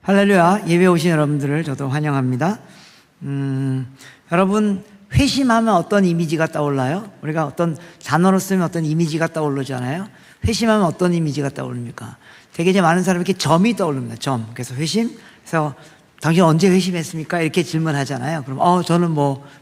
할렐루야. 예배 오신 여러분들을 저도 환영합니다. 여러분, 회심하면 어떤 이미지가 떠올라요? 우리가 어떤 단어로 쓰면 어떤 이미지가 떠오르잖아요. 회심하면 어떤 이미지가 떠오릅니까? 되게 이제 많은 사람이 이렇게 점이 떠오릅니다. 점. 그래서 회심. 그래서 당신 언제 회심했습니까? 이렇게 질문하잖아요. 그럼 저는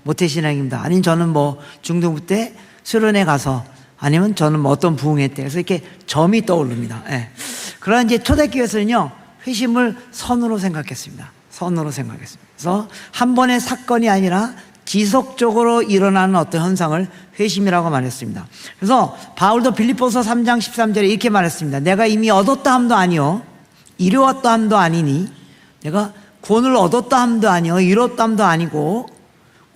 모태신앙입니다. 아니면 저는 중등부 때 수련회 가서, 아니면 저는 어떤 부흥회 때. 그래서 이렇게 점이 떠오릅니다. 예. 그러나 이제 초대교회에서는요, 회심을 선으로 생각했습니다. 선으로 생각했습니다. 그래서 한 번의 사건이 아니라 지속적으로 일어나는 어떤 현상을 회심이라고 말했습니다. 그래서 바울도 빌립보서 3장 13절에 이렇게 말했습니다. 내가 이미 얻었다 함도 아니요 이루었다 함도 아니니, 내가 구원을 얻었다 함도 아니요 이루었다 함도 아니고,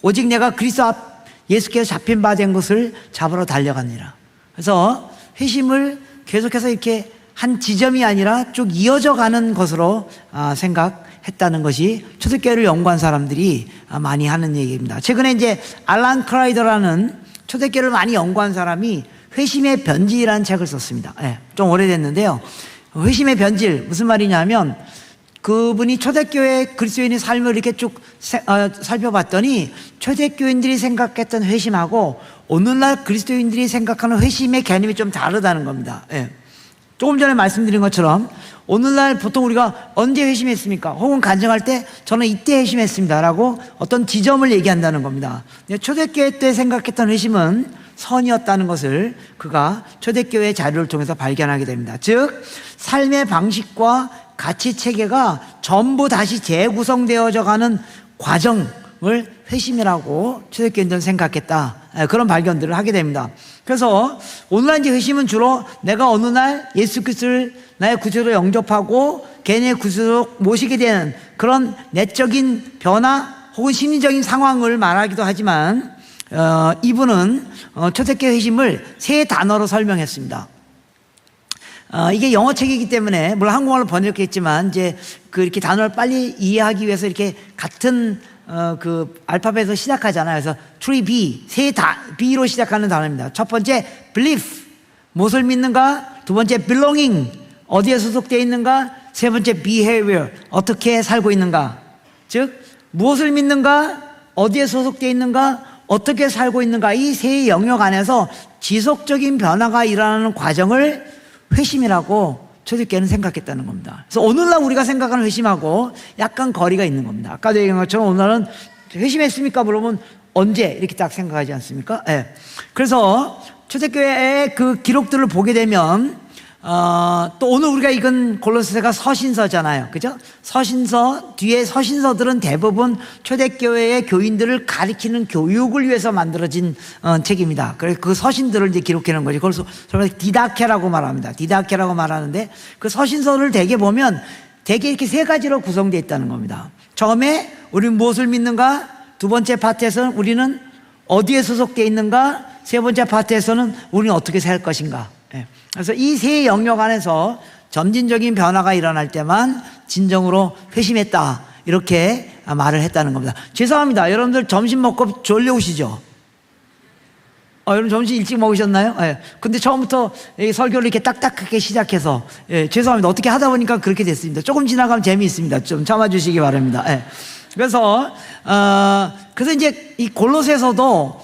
오직 내가 그리스도 앞 예수께서 잡힌 바 된 것을 잡으러 달려가니라. 그래서 회심을 계속해서 이렇게 한 지점이 아니라 쭉 이어져 가는 것으로 생각했다는 것이 초대교회를 연구한 사람들이 많이 하는 얘기입니다. 최근에 이제 알란 크라이더라는 초대교회를 많이 연구한 사람이 회심의 변질이라는 책을 썼습니다. 좀 오래됐는데요. 회심의 변질, 무슨 말이냐면, 그분이 초대교회 그리스도인의 삶을 이렇게 쭉 살펴봤더니, 초대교인들이 생각했던 회심하고 오늘날 그리스도인들이 생각하는 회심의 개념이 좀 다르다는 겁니다. 조금 전에 말씀드린 것처럼 오늘날 보통 우리가 언제 회심했습니까? 혹은 간증할 때 저는 이때 회심했습니다 라고 어떤 지점을 얘기한다는 겁니다. 초대교회 때 생각했던 회심은 선이었다는 것을 그가 초대교회 자료를 통해서 발견하게 됩니다. 즉, 삶의 방식과 가치 체계가 전부 다시 재구성되어져 가는 과정을 회심이라고 초대교인들은 생각했다. 그런 발견들을 하게 됩니다. 그래서 오늘날 이제 회심은 주로 내가 어느 날 예수 그리스도를 나의 구주로 영접하고 개인의 구주로 모시게 되는 그런 내적인 변화 혹은 심리적인 상황을 말하기도 하지만, 이분은 초대교회 회심을 세 단어로 설명했습니다. 이게 영어책이기 때문에 물론 한국말로 번역했지만 이제 이렇게 단어를 빨리 이해하기 위해서 이렇게 같은 알파벳에서 시작하잖아요. 그래서 3B, B로 시작하는 단어입니다. 첫 번째, belief, 무엇을 믿는가? 두 번째, belonging, 어디에 소속되어 있는가? 세 번째, behavior, 어떻게 살고 있는가? 즉, 무엇을 믿는가? 어디에 소속되어 있는가? 어떻게 살고 있는가? 이 세 영역 안에서 지속적인 변화가 일어나는 과정을 회심이라고 초대교회는 생각했다는 겁니다. 그래서 오늘날 우리가 생각하는 회심하고 약간 거리가 있는 겁니다. 아까도 얘기한 것처럼 오늘은 회심했습니까? 물어보면 언제? 이렇게 딱 생각하지 않습니까? 그래서 초대교회의 그 기록들을 보게 되면, 또 오늘 우리가 읽은 골로새서가 서신서잖아요. 그죠? 서신서, 뒤에 서신서들은 대부분 초대교회의 교인들을 가리키는 교육을 위해서 만들어진 책입니다. 그래서 그 서신들을 이제 기록해 놓은 거죠. 그래서 디다케라고 말합니다. 디다케라고 말하는데, 그 서신서를 대개 보면 대개 이렇게 세 가지로 구성되어 있다는 겁니다. 처음에 우리는 무엇을 믿는가? 두 번째 파트에서는 우리는 어디에 소속되어 있는가? 세 번째 파트에서는 우리는 어떻게 살 것인가? 그래서 이 세 영역 안에서 점진적인 변화가 일어날 때만 진정으로 회심했다, 이렇게 말을 했다는 겁니다. 죄송합니다. 여러분들 점심 먹고 졸려오시죠? 여러분 점심 일찍 먹으셨나요? 근데 처음부터 설교를 이렇게 딱딱하게 시작해서, 죄송합니다. 어떻게 하다 보니까 그렇게 됐습니다. 조금 지나가면 재미있습니다. 좀 참아주시기 바랍니다. 그래서 이제 이 골로새서도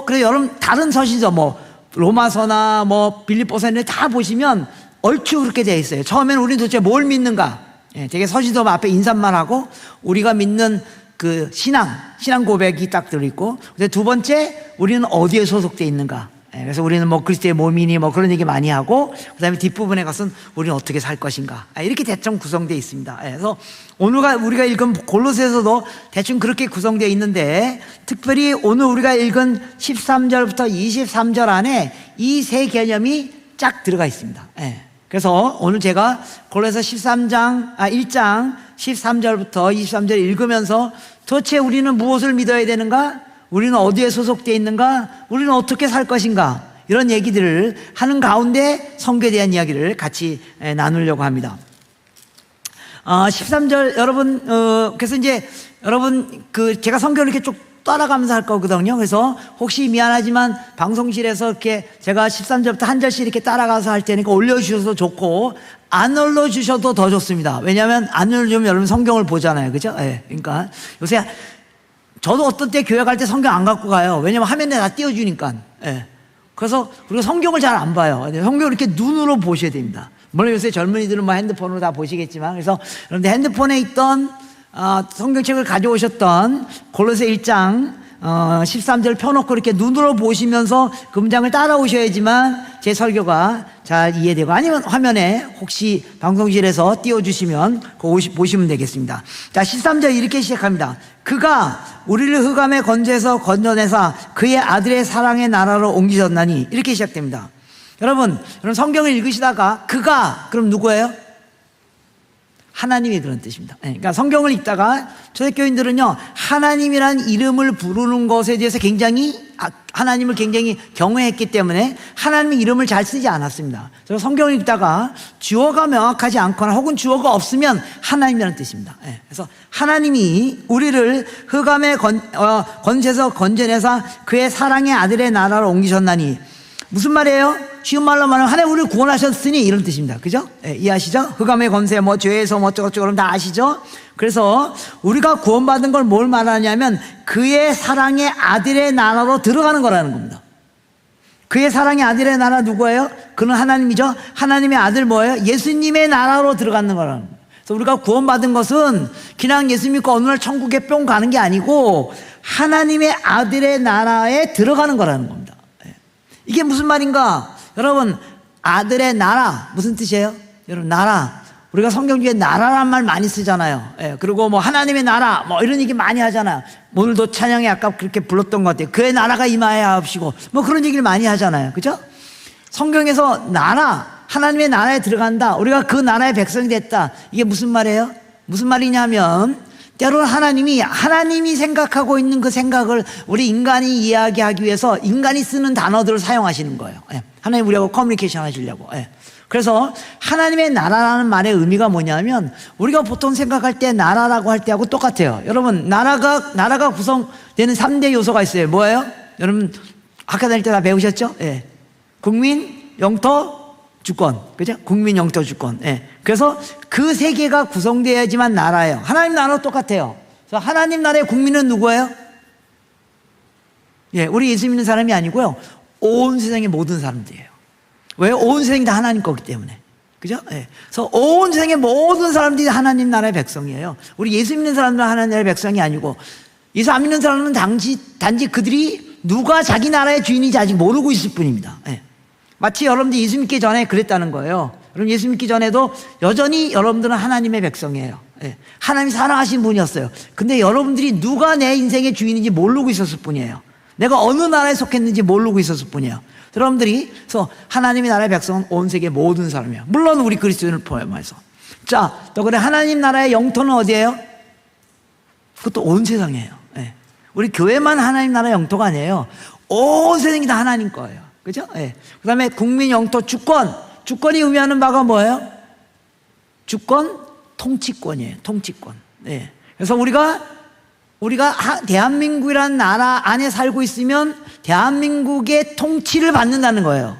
그래서 여러분 다른 서신서 로마서나 빌립보서는 다 보시면 얼추 그렇게 되어 있어요. 처음에는 우리는 도대체 뭘 믿는가? 되게 서신서 앞에 인사만 하고 우리가 믿는 그 신앙 고백이 딱 들어있고, 두 번째 우리는 어디에 소속되어 있는가? 그래서 우리는 그리스도의 몸이니 그런 얘기 많이 하고, 그 다음에 뒷부분에 가서는 우리는 어떻게 살 것인가? 이렇게 대충 구성되어 있습니다. 그래서 오늘 우리가 읽은 골로새서도 대충 그렇게 구성되어 있는데, 특별히 오늘 우리가 읽은 13절부터 23절 안에 이 세 개념이 쫙 들어가 있습니다. 그래서 오늘 제가 골로새서 1장 13절부터 23절 읽으면서 도대체 우리는 무엇을 믿어야 되는가? 우리는 어디에 소속되어 있는가? 우리는 어떻게 살 것인가? 이런 얘기들을 하는 가운데 성경에 대한 이야기를 같이 나누려고 합니다. 13절 여러분, 그래서 이제 여러분 제가 성경을 이렇게 쭉 따라가면서 할 거거든요. 그래서 혹시 미안하지만 방송실에서 이렇게 제가 13절부터 한 절씩 이렇게 따라가서 할 테니까 올려주셔도 좋고 안 올려주셔도 더 좋습니다. 왜냐하면 안 올려주면 여러분 성경을 보잖아요. 그죠? 예. 그러니까 요새 저도 어떤 때 교회 갈 때 성경 안 갖고 가요. 왜냐면 화면에 다 띄워주니까. 예. 그래서 우리가 성경을 잘 안 봐요. 성경을 이렇게 눈으로 보셔야 됩니다. 물론 요새 젊은이들은 뭐 핸드폰으로 다 보시겠지만, 그래서 여러분들 핸드폰에 있던 성경책을 가져오셨던 골로새 1장 13절 펴놓고 이렇게 눈으로 보시면서 그 문장을 따라오셔야지만 제 설교가 잘 이해되고, 아니면 화면에 혹시 방송실에서 띄워주시면 그거 보시면 되겠습니다. 자, 13절 이렇게 시작합니다. 그가 우리를 흑암의 건조에서 건져내사 그의 아들의 사랑의 나라로 옮기셨나니, 이렇게 시작됩니다. 여러분 성경을 읽으시다가 그가 그럼 누구예요? 하나님이 그런 뜻입니다. 그러니까 성경을 읽다가 초대교인들은요, 하나님이란 이름을 부르는 것에 대해서 하나님을 굉장히 경외했기 때문에 하나님의 이름을 잘 쓰지 않았습니다. 그래서 성경을 읽다가 주어가 명확하지 않거나 혹은 주어가 없으면 하나님이라는 뜻입니다. 그래서 하나님이 우리를 흑암의 건세에서 건져내사 그의 사랑의 아들의 나라로 옮기셨나니, 무슨 말이에요? 쉬운 말로 말하면 하나님 우리를 구원하셨으니, 이런 뜻입니다. 그죠? 이해하시죠? 흑암의 건세, 죄에서 어쩌고저쩌고 그럼 다 아시죠? 그래서 우리가 구원받은 걸 뭘 말하냐면 그의 사랑의 아들의 나라로 들어가는 거라는 겁니다. 그의 사랑의 아들의 나라 누구예요? 그는 하나님이죠. 하나님의 아들 뭐예요? 예수님의 나라로 들어가는 거라는 거예요. 그래서 우리가 구원받은 것은 그냥 예수 믿고 어느 날 천국에 뿅 가는 게 아니고 하나님의 아들의 나라에 들어가는 거라는 겁니다. 이게 무슨 말인가? 여러분, 아들의 나라 무슨 뜻이에요? 여러분, 나라, 우리가 성경 중에 나라란 말 많이 쓰잖아요. 그리고 뭐 하나님의 나라 뭐 이런 얘기 많이 하잖아요. 오늘도 찬양에 아까 그렇게 불렀던 것 같아요. 그의 나라가 임하여 하옵시고 뭐 그런 얘기를 많이 하잖아요. 그죠? 성경에서 나라, 하나님의 나라에 들어간다, 우리가 그 나라의 백성이 됐다, 이게 무슨 말이에요? 무슨 말이냐면 때로는 하나님이 생각하고 있는 그 생각을 우리 인간이 이야기하기 위해서 인간이 쓰는 단어들을 사용하시는 거예요. 하나님 우리하고 커뮤니케이션 하시려고. 그래서 하나님의 나라라는 말의 의미가 뭐냐면 우리가 보통 생각할 때 나라라고 할 때하고 똑같아요. 여러분, 나라가 구성되는 3대 요소가 있어요. 뭐예요? 여러분 학교 다닐 때 다 배우셨죠? 국민, 영토, 주권. 그죠? 국민, 영토, 주권. 그래서 그 세 개가 구성되어야지만 나라예요. 하나님 나라도 똑같아요. 그래서 하나님 나라의 국민은 누구예요? 우리 예수 믿는 사람이 아니고요, 온 세상의 모든 사람들이에요. 왜요? 온 세상이 다 하나님 거기 때문에. 그죠? 그래서 온 세상의 모든 사람들이 하나님 나라의 백성이에요. 우리 예수 믿는 사람들은 하나님 나라의 백성이 아니고, 예수 안 믿는 사람은 단지 그들이 누가 자기 나라의 주인인지 아직 모르고 있을 뿐입니다. 마치 여러분들이 예수 믿기 전에 그랬다는 거예요. 여러분 예수 믿기 전에도 여전히 여러분들은 하나님의 백성이에요. 하나님이 사랑하신 분이었어요. 근데 여러분들이 누가 내 인생의 주인인지 모르고 있었을 뿐이에요. 내가 어느 나라에 속했는지 모르고 있었을 뿐이에요. 여러분들이, 그래서 하나님의 나라의 백성은 온 세계 모든 사람이에요. 물론 우리 그리스도인을 포함해서. 자, 또 그래, 하나님 나라의 영토는 어디예요? 그것도 온 세상이에요. 우리 교회만 하나님 나라의 영토가 아니에요. 온 세상이 다 하나님 거예요. 그죠? 그 다음에 국민, 영토, 주권. 주권이 의미하는 바가 뭐예요? 주권, 통치권이에요. 통치권. 그래서 우리가 대한민국이라는 나라 안에 살고 있으면 대한민국의 통치를 받는다는 거예요.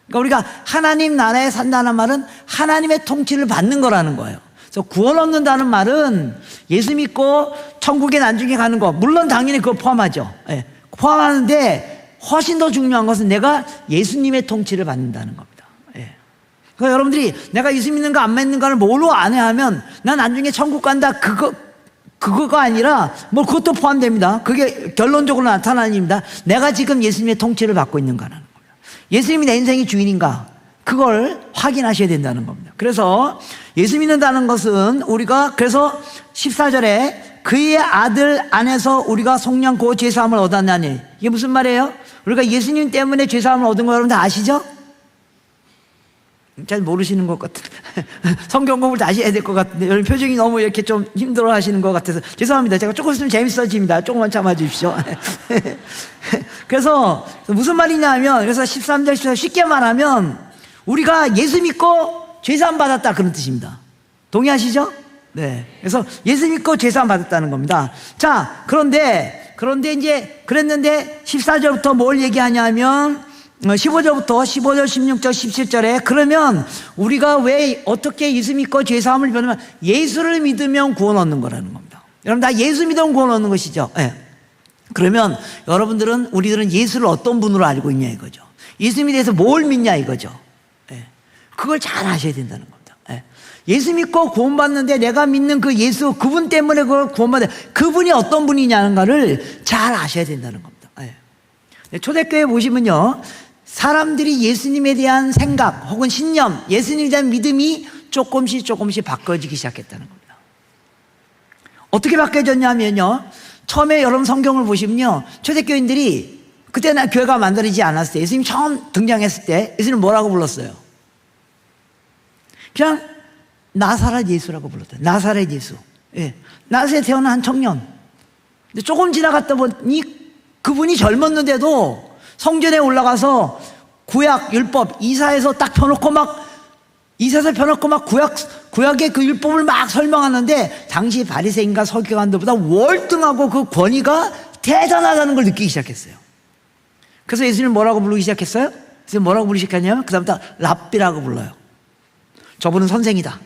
그러니까 우리가 하나님 나라에 산다는 말은 하나님의 통치를 받는 거라는 거예요. 그래서 구원 얻는다는 말은 예수 믿고 천국에 나중에 가는 거, 물론 당연히 그거 포함하죠. 포함하는데 훨씬 더 중요한 것은 내가 예수님의 통치를 받는다는 겁니다. 그러니까 여러분들이 내가 예수 믿는가 안 믿는가를 뭘로 안해하면 난 나중에 천국 간다, 그거가 아니라 뭐 그것도 포함됩니다. 그게 결론적으로 나타나는 일입니다. 내가 지금 예수님의 통치를 받고 있는가라는 겁니다. 예수님이 내 인생의 주인인가, 그걸 확인하셔야 된다는 겁니다. 그래서 예수 믿는다는 것은 우리가, 그래서 14절에 그의 아들 안에서 우리가 속량고 죄사함을 얻었나니, 이게 무슨 말이에요? 우리가 예수님 때문에 죄사함을 얻은 거 여러분 다 아시죠? 잘 모르시는 것 같은데 성경 공부를 다시 해야 될 것 같은데 여러분 표정이 너무 이렇게 좀 힘들어 하시는 것 같아서 죄송합니다. 제가 조금 있으면 재밌어집니다. 조금만 참아 주십시오. 그래서 무슨 말이냐면, 그래서 13절 14절 쉽게 말하면 우리가 예수 믿고 죄사함 받았다, 그런 뜻입니다. 동의하시죠? 그래서 예수 믿고 죄사함 받았다는 겁니다. 자, 그런데 그런데 이제 그랬는데 14절부터 뭘 얘기하냐면 15절부터 15절, 16절, 17절에 그러면 우리가 왜 어떻게 예수 믿고 죄사함을 받으면 예수를 믿으면 구원 얻는 거라는 겁니다. 여러분 다 예수 믿으면 구원 얻는 것이죠. 네. 그러면 여러분들은 우리들은 예수를 어떤 분으로 알고 있냐 이거죠. 예수님에 대해서 뭘 믿냐 이거죠. 네. 그걸 잘 아셔야 된다는 겁니다. 네. 예수 믿고 구원받는데 내가 믿는 그 예수 그분 때문에 그걸 구원받는 그분이 어떤 분이냐는가를 잘 아셔야 된다는 겁니다. 네. 초대교회 보시면요 사람들이 예수님에 대한 생각 혹은 신념 예수님에 대한 믿음이 조금씩 바꿔지기 시작했다는 겁니다. 어떻게 바뀌어졌냐면요 처음에 여러분 성경을 보시면요 초대교인들이 그때는 교회가 만들어지지 않았을 때 예수님이 처음 등장했을 때 예수님 뭐라고 불렀어요? 그냥 나사렛 예수라고 불렀대요. 나사렛 예수. 예. 나사렛에 태어난 한 청년. 근데 조금 지나갔다 보니 그분이 젊었는데도 성전에 올라가서 구약 율법 이사에서 딱 펴놓고 막 구약의 그 율법을 막 설명하는데 당시 바리새인과 서기관들보다 월등하고 그 권위가 대단하다는 걸 느끼기 시작했어요. 그래서 예수님 뭐라고 부르기 시작했어요? 예수님 뭐라고 부르기 시작했냐면 그 다음부터 랍비라고 불러요. 저분은 선생이다.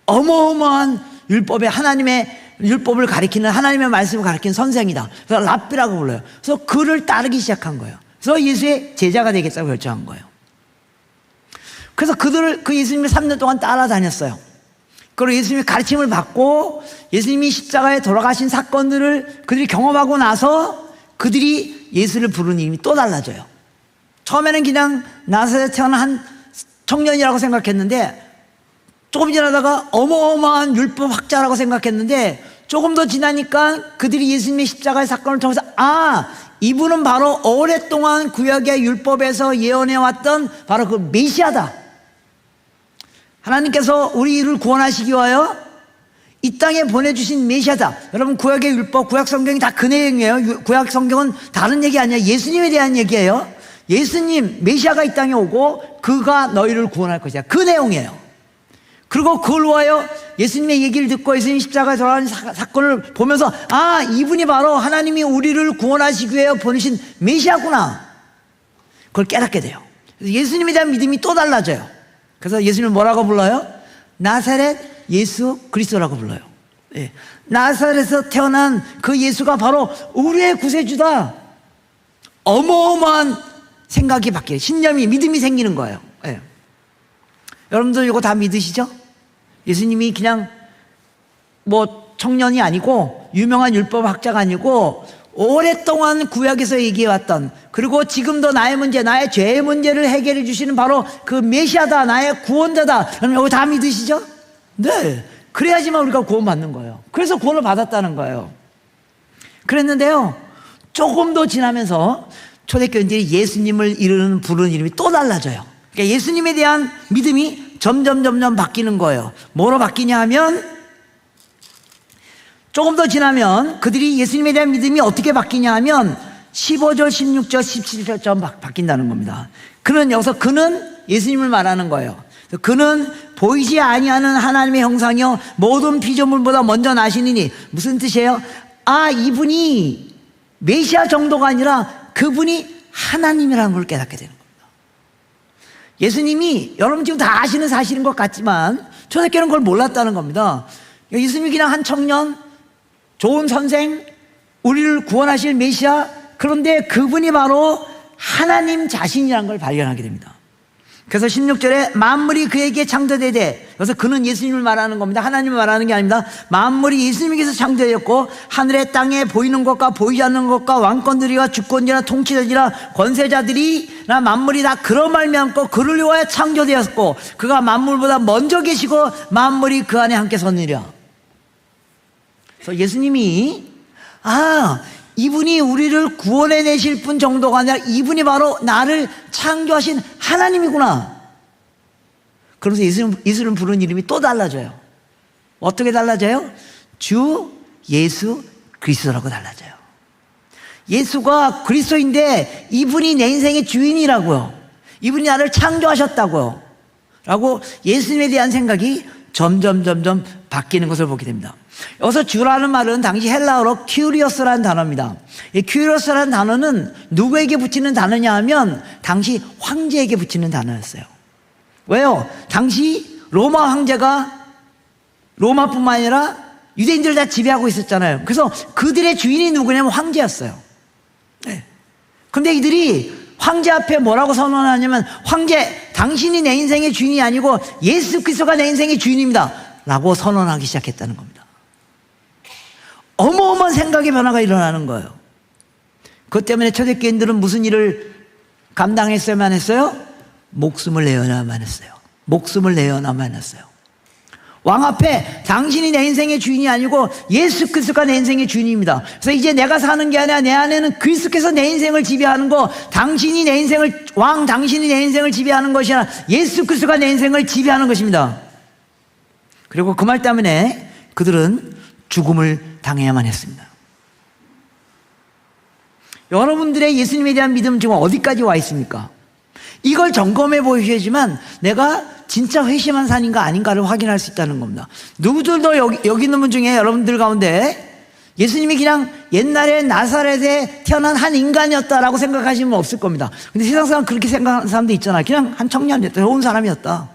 어마어마한 율법의 하나님의 율법을 가리키는 하나님의 말씀을 가리키는 선생이다. 그래서 랍비라고 불러요. 그래서 그를 따르기 시작한 거예요. 그래서 예수의 제자가 되겠다고 결정한 거예요. 그래서 그 예수님을 3년 동안 따라다녔어요. 그리고 예수님의 가르침을 받고 예수님이 십자가에 돌아가신 사건들을 그들이 경험하고 나서 그들이 예수를 부르는 이름이 또 달라져요. 처음에는 그냥 나사렛에 태어난 한 청년이라고 생각했는데 조금 지나다가 어마어마한 율법 학자라고 생각했는데 조금 더 지나니까 그들이 예수님의 십자가의 사건을 통해서 이분은 바로 오랫동안 구약의 율법에서 예언해왔던 바로 그 메시아다. 하나님께서 우리를 구원하시기 위하여 이 땅에 보내주신 메시아다. 여러분 구약의 율법, 구약 성경이 다 그 내용이에요. 구약 성경은 다른 얘기 아니에요. 예수님에 대한 얘기예요. 예수님 메시아가 이 땅에 오고 그가 너희를 구원할 것이야. 그 내용이에요. 그리고 그걸 위하여 예수님의 얘기를 듣고 예수님 십자가에 돌아가는 사건을 보면서 이분이 바로 하나님이 우리를 구원하시기 위해 보내신 메시아구나. 그걸 깨닫게 돼요. 그래서 예수님에 대한 믿음이 또 달라져요. 그래서 예수님을 뭐라고 불러요? 나사렛 예수 그리스도라고 불러요. 예. 나사렛에서 태어난 그 예수가 바로 우리의 구세주다. 어마어마한 생각이 바뀌어요. 신념이 믿음이 생기는 거예요. 예. 여러분들 이거 다 믿으시죠? 예수님이 그냥 뭐 청년이 아니고 유명한 율법학자가 아니고 오랫동안 구약에서 얘기해왔던 그리고 지금도 나의 문제 나의 죄의 문제를 해결해 주시는 바로 그 메시아다. 나의 구원자다. 여러분 이거 다 믿으시죠? 네. 그래야지만 우리가 구원받는 거예요. 그래서 구원을 받았다는 거예요. 그랬는데요 조금 더 지나면서 초대교인들이 예수님을 부르는 이름이 또 달라져요. 그러니까 예수님에 대한 믿음이 점점 바뀌는 거예요. 뭐로 바뀌냐 하면 조금 더 지나면 그들이 예수님에 대한 믿음이 어떻게 바뀌냐 하면 15절, 16절, 17절 바뀐다는 겁니다. 여기서 그는 예수님을 말하는 거예요. 그는 보이지 아니하는 하나님의 형상이요 모든 피조물보다 먼저 나시니니 무슨 뜻이에요? 이분이 메시아 정도가 아니라 그분이 하나님이라는 걸 깨닫게 되는 겁니다. 예수님이 여러분 지금 다 아시는 사실인 것 같지만 초대교회는 그걸 몰랐다는 겁니다. 예수님이 그냥 한 청년, 좋은 선생, 우리를 구원하실 메시아, 그런데 그분이 바로 하나님 자신이라는 걸 발견하게 됩니다. 그래서 16절에 만물이 그에게 창조되되, 그래서 그는 예수님을 말하는 겁니다. 하나님을 말하는 게 아닙니다. 만물이 예수님께서 창조되었고 하늘의 땅에 보이는 것과 보이지 않는 것과 왕권들이와 주권자나 통치자들이나 권세자들이나 만물이 다 그런 말미암고 그를 위하여 창조되었고 그가 만물보다 먼저 계시고 만물이 그 안에 함께 섰느니라. 그래서 예수님이 이분이 우리를 구원해 내실 분 정도가 아니라 이분이 바로 나를 창조하신 하나님이구나. 그래서 예수를 부르는 이름이 또 달라져요. 어떻게 달라져요? 주 예수 그리스도라고 달라져요. 예수가 그리스도인데 이분이 내 인생의 주인이라고요. 이분이 나를 창조하셨다고요. 라고 예수님에 대한 생각이 점점 바뀌는 것을 보게 됩니다. 여기서 주라는 말은 당시 헬라어로 큐리어스라는 단어입니다. 이 큐리어스라는 단어는 누구에게 붙이는 단어냐 하면 당시 황제에게 붙이는 단어였어요. 왜요? 당시 로마 황제가 로마뿐만 아니라 유대인들 다 지배하고 있었잖아요. 그래서 그들의 주인이 누구냐면 황제였어요. 네. 근데 이들이 황제 앞에 뭐라고 선언하냐면, 황제, 당신이 내 인생의 주인이 아니고 예수 그리스도가 내 인생의 주인입니다 라고 선언하기 시작했다는 겁니다. 어마어마한 생각의 변화가 일어나는 거예요. 그것 때문에 초대교인들은 무슨 일을 감당했어야만 했어요? 목숨을 내어야만 했어요. 목숨을 내어야만 했어요. 왕 앞에 당신이 내 인생의 주인이 아니고 예수 그리스도가 내 인생의 주인입니다. 그래서 이제 내가 사는 게 아니라 내 안에는 그리스도께서 내 인생을 지배하는 거, 당신이 내 인생을, 왕 당신이 내 인생을 지배하는 것이 아니라 예수 그리스도가 내 인생을 지배하는 것입니다. 그리고 그 말 때문에 그들은 죽음을 당해야만 했습니다. 여러분들의 예수님에 대한 믿음 지금 어디까지 와 있습니까? 이걸 점검해 보셔야지만 내가 진짜 회심한 산인가 아닌가를 확인할 수 있다는 겁니다. 누구들도 여기 있는 분 중에 여러분들 가운데 예수님이 그냥 옛날에 나사렛에 태어난 한 인간이었다라고 생각하시면 없을 겁니다. 근데 세상 사람 그렇게 생각하는 사람도 있잖아요. 그냥 한 청년이었다, 좋은 사람이었다.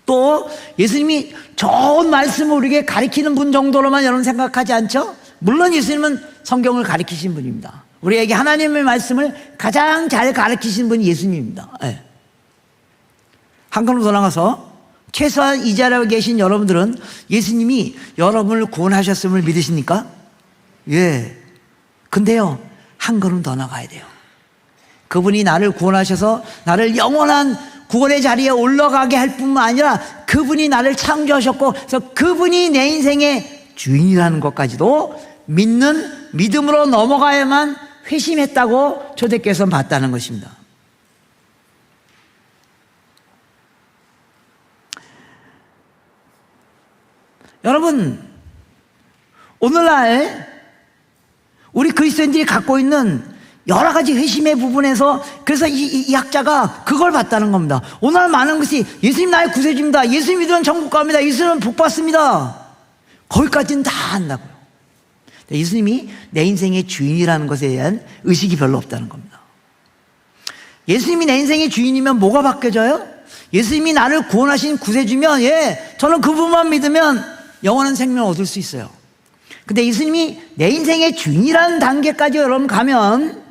또 예수님이 좋은 말씀을 우리에게 가르치는 분 정도로만 여러분 생각하지 않죠? 물론 예수님은 성경을 가르치신 분입니다. 우리에게 하나님의 말씀을 가장 잘 가르치신 분이 예수님입니다. 네. 한 걸음 더 나가서 최소한 이 자리에 계신 여러분들은 예수님이 여러분을 구원하셨음을 믿으십니까? 예. 근데요, 한 걸음 더 나가야 돼요. 그분이 나를 구원하셔서 나를 영원한 구원의 자리에 올라가게 할 뿐만 아니라 그분이 나를 창조하셨고, 그래서 그분이 내 인생의 주인이라는 것까지도 믿는, 믿음으로 넘어가야만 회심했다고 초대교회에서는 봤다는 것입니다. 여러분, 오늘날 우리 그리스도인들이 갖고 있는 여러 가지 회심의 부분에서 그래서 이 학자가 그걸 봤다는 겁니다. 오늘 많은 것이 예수님 나의 구세주입니다, 예수님 믿으면 천국 갑니다, 예수님은 복 받습니다, 거기까지는 다 한다고요. 예수님이 내 인생의 주인이라는 것에 대한 의식이 별로 없다는 겁니다. 예수님이 내 인생의 주인이면 뭐가 바뀌어져요? 예수님이 나를 구원하신 구세주면, 예, 저는 그분만 믿으면 영원한 생명을 얻을 수 있어요. 근데 예수님이 내 인생의 주인이라는 단계까지 여러분 가면,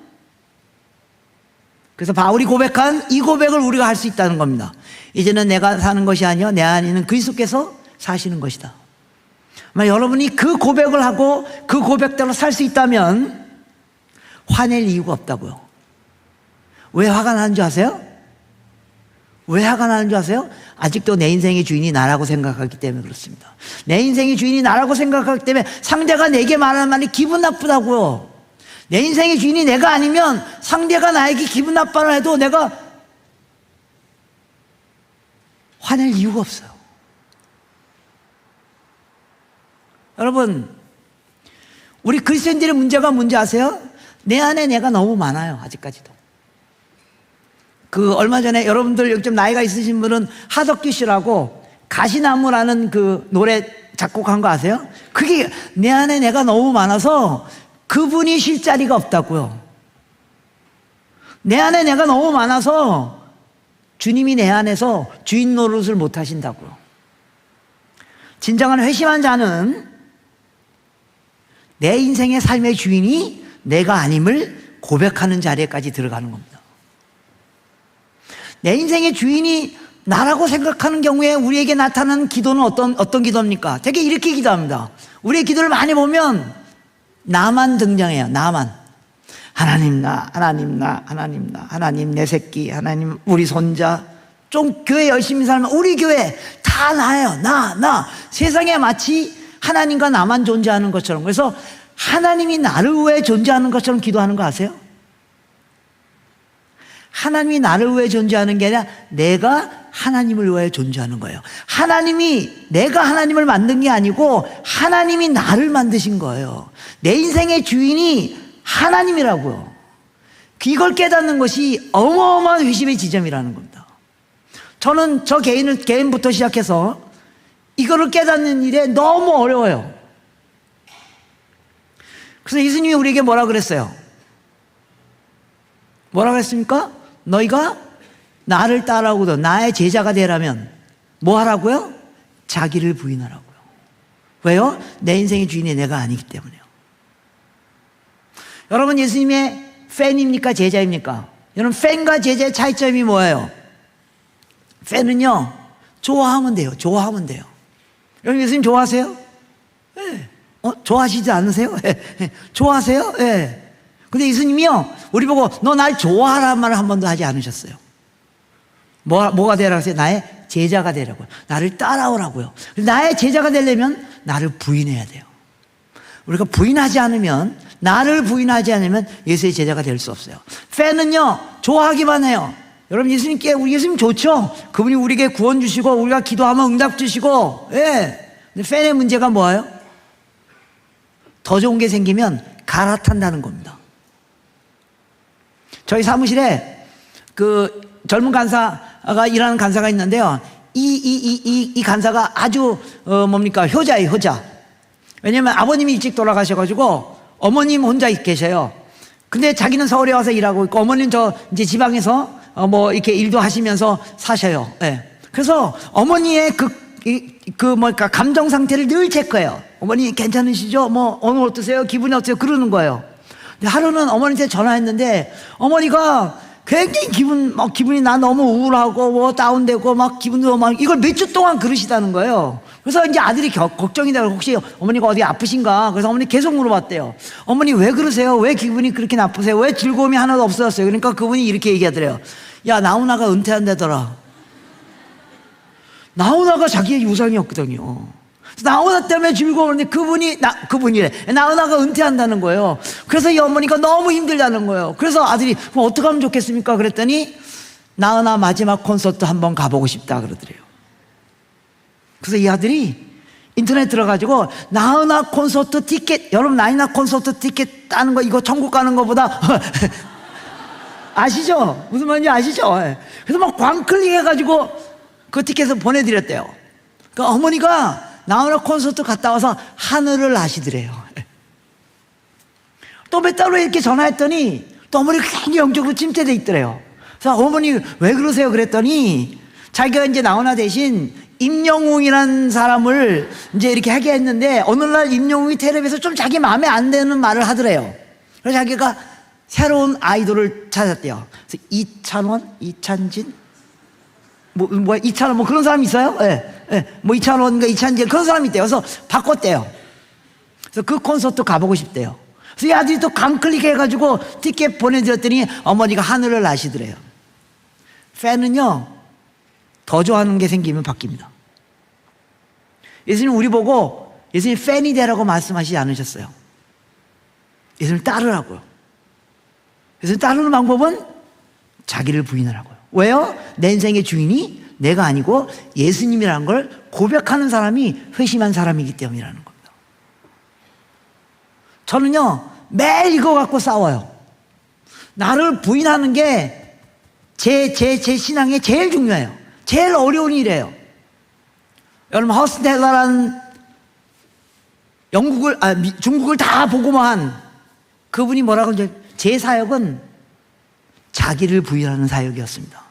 그래서 바울이 고백한 이 고백을 우리가 할 수 있다는 겁니다. 이제는 내가 사는 것이 아니요 내 안에 있는 그리스도께서 사시는 것이다. 여러분이 그 고백을 하고 그 고백대로 살 수 있다면 화낼 이유가 없다고요. 왜 화가 나는 줄 아세요? 왜 화가 나는 줄 아세요? 아직도 내 인생의 주인이 나라고 생각하기 때문에 그렇습니다. 내 인생의 주인이 나라고 생각하기 때문에 상대가 내게 말하는 말이 기분 나쁘다고요. 내 인생의 주인이 내가 아니면 상대가 나에게 기분 나빠라 해도 내가 화낼 이유가 없어요. 여러분, 우리 그리스도인들의 문제가 뭔지 아세요? 내 안에 내가 너무 많아요. 아직까지도. 얼마 전에 여러분들 여기 좀 나이가 있으신 분은 하덕규 씨라고 가시나무라는 그 노래 작곡한 거 아세요? 그게 내 안에 내가 너무 많아서 그분이 쉴 자리가 없다고요. 내 안에 내가 너무 많아서 주님이 내 안에서 주인 노릇을 못 하신다고요. 진정한 회심한 자는 내 인생의 삶의 주인이 내가 아님을 고백하는 자리에까지 들어가는 겁니다. 내 인생의 주인이 나라고 생각하는 경우에 우리에게 나타나는 기도는 어떤 기도입니까? 되게 이렇게 기도합니다. 우리의 기도를 많이 보면 나만 등장해요. 나만. 하나님 나, 하나님 나, 하나님 나, 하나님 내 새끼, 하나님 우리 손자. 좀 교회 열심히 살면 우리 교회 다 나예요. 나. 세상에 마치 하나님과 나만 존재하는 것처럼, 그래서 하나님이 나를 위해 존재하는 것처럼 기도하는 거 아세요? 하나님이 나를 위해 존재하는 게 아니라 내가 하나님을 위해 존재하는 거예요. 내가 하나님을 만든 게 아니고 하나님이 나를 만드신 거예요. 내 인생의 주인이 하나님이라고요. 이걸 깨닫는 것이 어마어마한 회심의 지점이라는 겁니다. 저는 개인부터 시작해서 이거를 깨닫는 일에 너무 어려워요. 그래서 예수님이 우리에게 뭐라 그랬어요? 뭐라 그랬습니까? 너희가 나를 따라오거든 나의 제자가 되라면 뭐 하라고요? 자기를 부인하라고요. 왜요? 내 인생의 주인이 내가 아니기 때문에요. 여러분 예수님의 팬입니까? 제자입니까? 여러분 팬과 제자의 차이점이 뭐예요? 팬은요 좋아하면 돼요. 좋아하면 돼요. 여러분 예수님 좋아하세요? 네. 좋아하시지 않으세요? 네. 좋아하세요? 네. 근데 예수님이요 우리 보고 너 날 좋아하라는 말을 한 번도 하지 않으셨어요. 뭐가 되라고 했어요? 나의 제자가 되라고요. 나를 따라오라고요. 나의 제자가 되려면 나를 부인해야 돼요. 우리가 부인하지 않으면 나를 부인하지 않으면 예수의 제자가 될 수 없어요. 팬은요 좋아하기만 해요. 여러분 예수님께 우리 예수님 좋죠? 그분이 우리에게 구원 주시고 우리가 기도하면 응답 주시고 예. 근데 팬의 문제가 뭐예요? 더 좋은 게 생기면 갈아탄다는 겁니다. 저희 사무실에 그 젊은 간사가 일하는 간사가 있는데요. 이 간사가 아주 뭡니까 효자예요. 효자. 왜냐면 아버님이 일찍 돌아가셔가지고 어머님 혼자 계셔요. 근데 자기는 서울에 와서 일하고 있고 어머니는 저 이제 지방에서 뭐 이렇게 일도 하시면서 사셔요. 예. 그래서 어머니의 뭐랄까 감정 상태를 늘 체크해요. 어머니 괜찮으시죠? 뭐 오늘 어떠세요? 기분이 어떠세요? 그러는 거예요. 근데 하루는 어머니한테 전화했는데 어머니가 굉장히 기분이 나 너무 우울하고 뭐 다운되고 막 기분도 막 이걸 몇 주 동안 그러시다는 거예요. 그래서 이제 아들이 걱정이 되고 혹시 어머니가 어디 아프신가? 그래서 어머니 계속 물어봤대요. 어머니 왜 그러세요? 왜 기분이 그렇게 나쁘세요? 왜 즐거움이 하나도 없어졌어요? 그러니까 그분이 이렇게 얘기하더래요. 야 나훈아가 은퇴한다더라. 나훈아가 자기의 유산이었거든요. 나훈아 때문에 즐거웠는데 그분이래. 나훈아가 은퇴한다는 거예요. 그래서 이 어머니가 너무 힘들다는 거예요. 그래서 아들이 그럼 어떻게 하면 좋겠습니까? 그랬더니 나훈아 마지막 콘서트 한번 가보고 싶다 그러더래요. 그래서 이 아들이 인터넷 들어가지고 나훈아 콘서트 티켓, 여러분 나훈아 콘서트 티켓 따는 거 이거 천국 가는 거보다 아시죠? 무슨 말인지 아시죠? 그래서 막 광클릭 해가지고 그 티켓을 보내드렸대요. 그러니까 어머니가 나훈아 콘서트 갔다 와서 하늘을 나시더래요. 또 몇 달 후에 이렇게 전화했더니 또 어머니가 굉장히 영적으로 침체돼 있더래요. 그래서 어머니 왜 그러세요? 그랬더니 자기가 이제 나훈아 대신 임영웅이라는 사람을 이제 이렇게 하게 했는데 어느 날 임영웅이 텔레비에서 좀 자기 마음에 안 드는 말을 하더래요. 그래서 자기가 새로운 아이돌을 찾았대요. 그래서 이찬진? 이찬원, 그런 사람이 있어요? 이찬원인가 이찬진, 그런 사람이 있대요. 그래서 바꿨대요. 그래서 그 콘서트 가보고 싶대요. 그래서 이 아들이 또 강클릭 해가지고 티켓 보내드렸더니 어머니가 하늘을 나시더래요. 팬은요, 더 좋아하는 게 생기면 바뀝니다. 예수님 우리 보고 예수님 팬이 되라고 말씀하시지 않으셨어요. 예수님 따르라고요. 예수님 따르는 방법은 자기를 부인하라고요. 왜요? 내 인생의 주인이 내가 아니고 예수님이라는 걸 고백하는 사람이 회심한 사람이기 때문이라는 겁니다. 저는요 매일 이거 갖고 싸워요. 나를 부인하는 게 제 신앙에 제일 중요해요. 제일 어려운 일이에요. 여러분 허스텔러라는 중국을 다 보고만 그분이 뭐라고 이제 제 사역은 자기를 부인하는 사역이었습니다.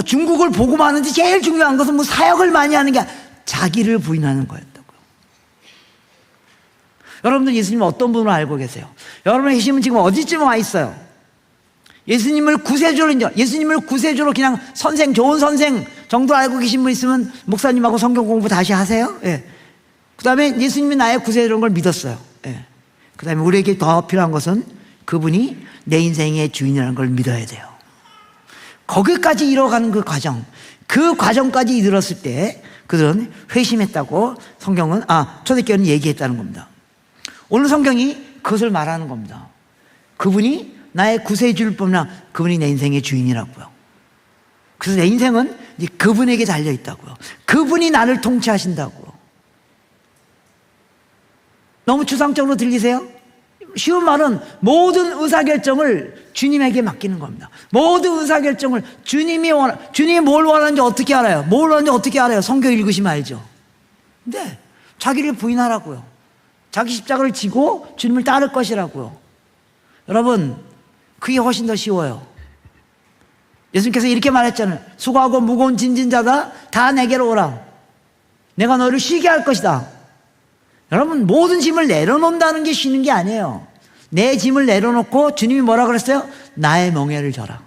중국을 보고만 하는데 제일 중요한 것은 뭐 사역을 많이 하는 게 아니라 자기를 부인하는 거였다고요. 여러분들 예수님 어떤 분을 알고 계세요? 여러분의 예수님은 지금 어디쯤 와 있어요? 예수님을 구세주로 그냥 좋은 선생 정도 알고 계신 분 있으면 목사님하고 성경 공부 다시 하세요. 예. 그 다음에 예수님이 나의 구세주라는 걸 믿었어요. 예. 그 다음에 우리에게 더 필요한 것은 그분이 내 인생의 주인이라는 걸 믿어야 돼요. 거기까지 이뤄가는 그 과정까지 이르렀을 때 그들은 회심했다고 성경은 초대교회는 얘기했다는 겁니다. 오늘 성경이 그것을 말하는 겁니다. 그분이 나의 구세주일 뿐만 아니라 그분이 내 인생의 주인이라고요. 그래서 내 인생은 이제 그분에게 달려있다고요. 그분이 나를 통치하신다고요. 너무 추상적으로 들리세요? 쉬운 말은 모든 의사결정을 주님에게 맡기는 겁니다. 모든 의사결정을 주님이 뭘 원하는지 어떻게 알아요? 뭘 원하는지 어떻게 알아요? 성경 읽으시면 알죠. 근데 자기를 부인하라고요. 자기 십자가를 지고 주님을 따를 것이라고요. 여러분, 그게 훨씬 더 쉬워요. 예수님께서 이렇게 말했잖아요. 수고하고 무거운 짐진 자다 다 내게로 오라. 내가 너를 쉬게 할 것이다. 여러분, 모든 짐을 내려놓는다는 게 쉬는 게 아니에요. 내 짐을 내려놓고 주님이 뭐라 그랬어요? 나의 멍에를 져라.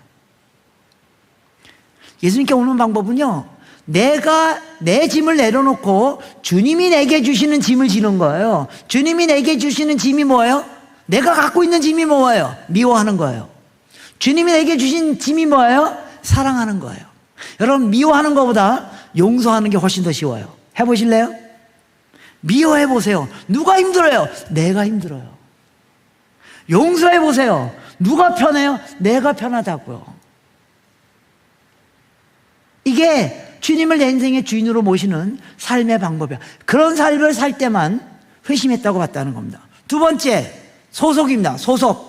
예수님께 오는 방법은요, 내가 내 짐을 내려놓고 주님이 내게 주시는 짐을 지는 거예요. 주님이 내게 주시는 짐이 뭐예요? 내가 갖고 있는 짐이 뭐예요? 미워하는 거예요. 주님이 내게 주신 짐이 뭐예요? 사랑하는 거예요. 여러분, 미워하는 것보다 용서하는 게 훨씬 더 쉬워요. 해보실래요? 미워해 보세요. 누가 힘들어요? 내가 힘들어요. 용서해 보세요. 누가 편해요? 내가 편하다고요. 이게 주님을 내 인생의 주인으로 모시는 삶의 방법이야. 그런 삶을 살 때만 회심했다고 봤다는 겁니다. 두 번째, 소속입니다. 소속.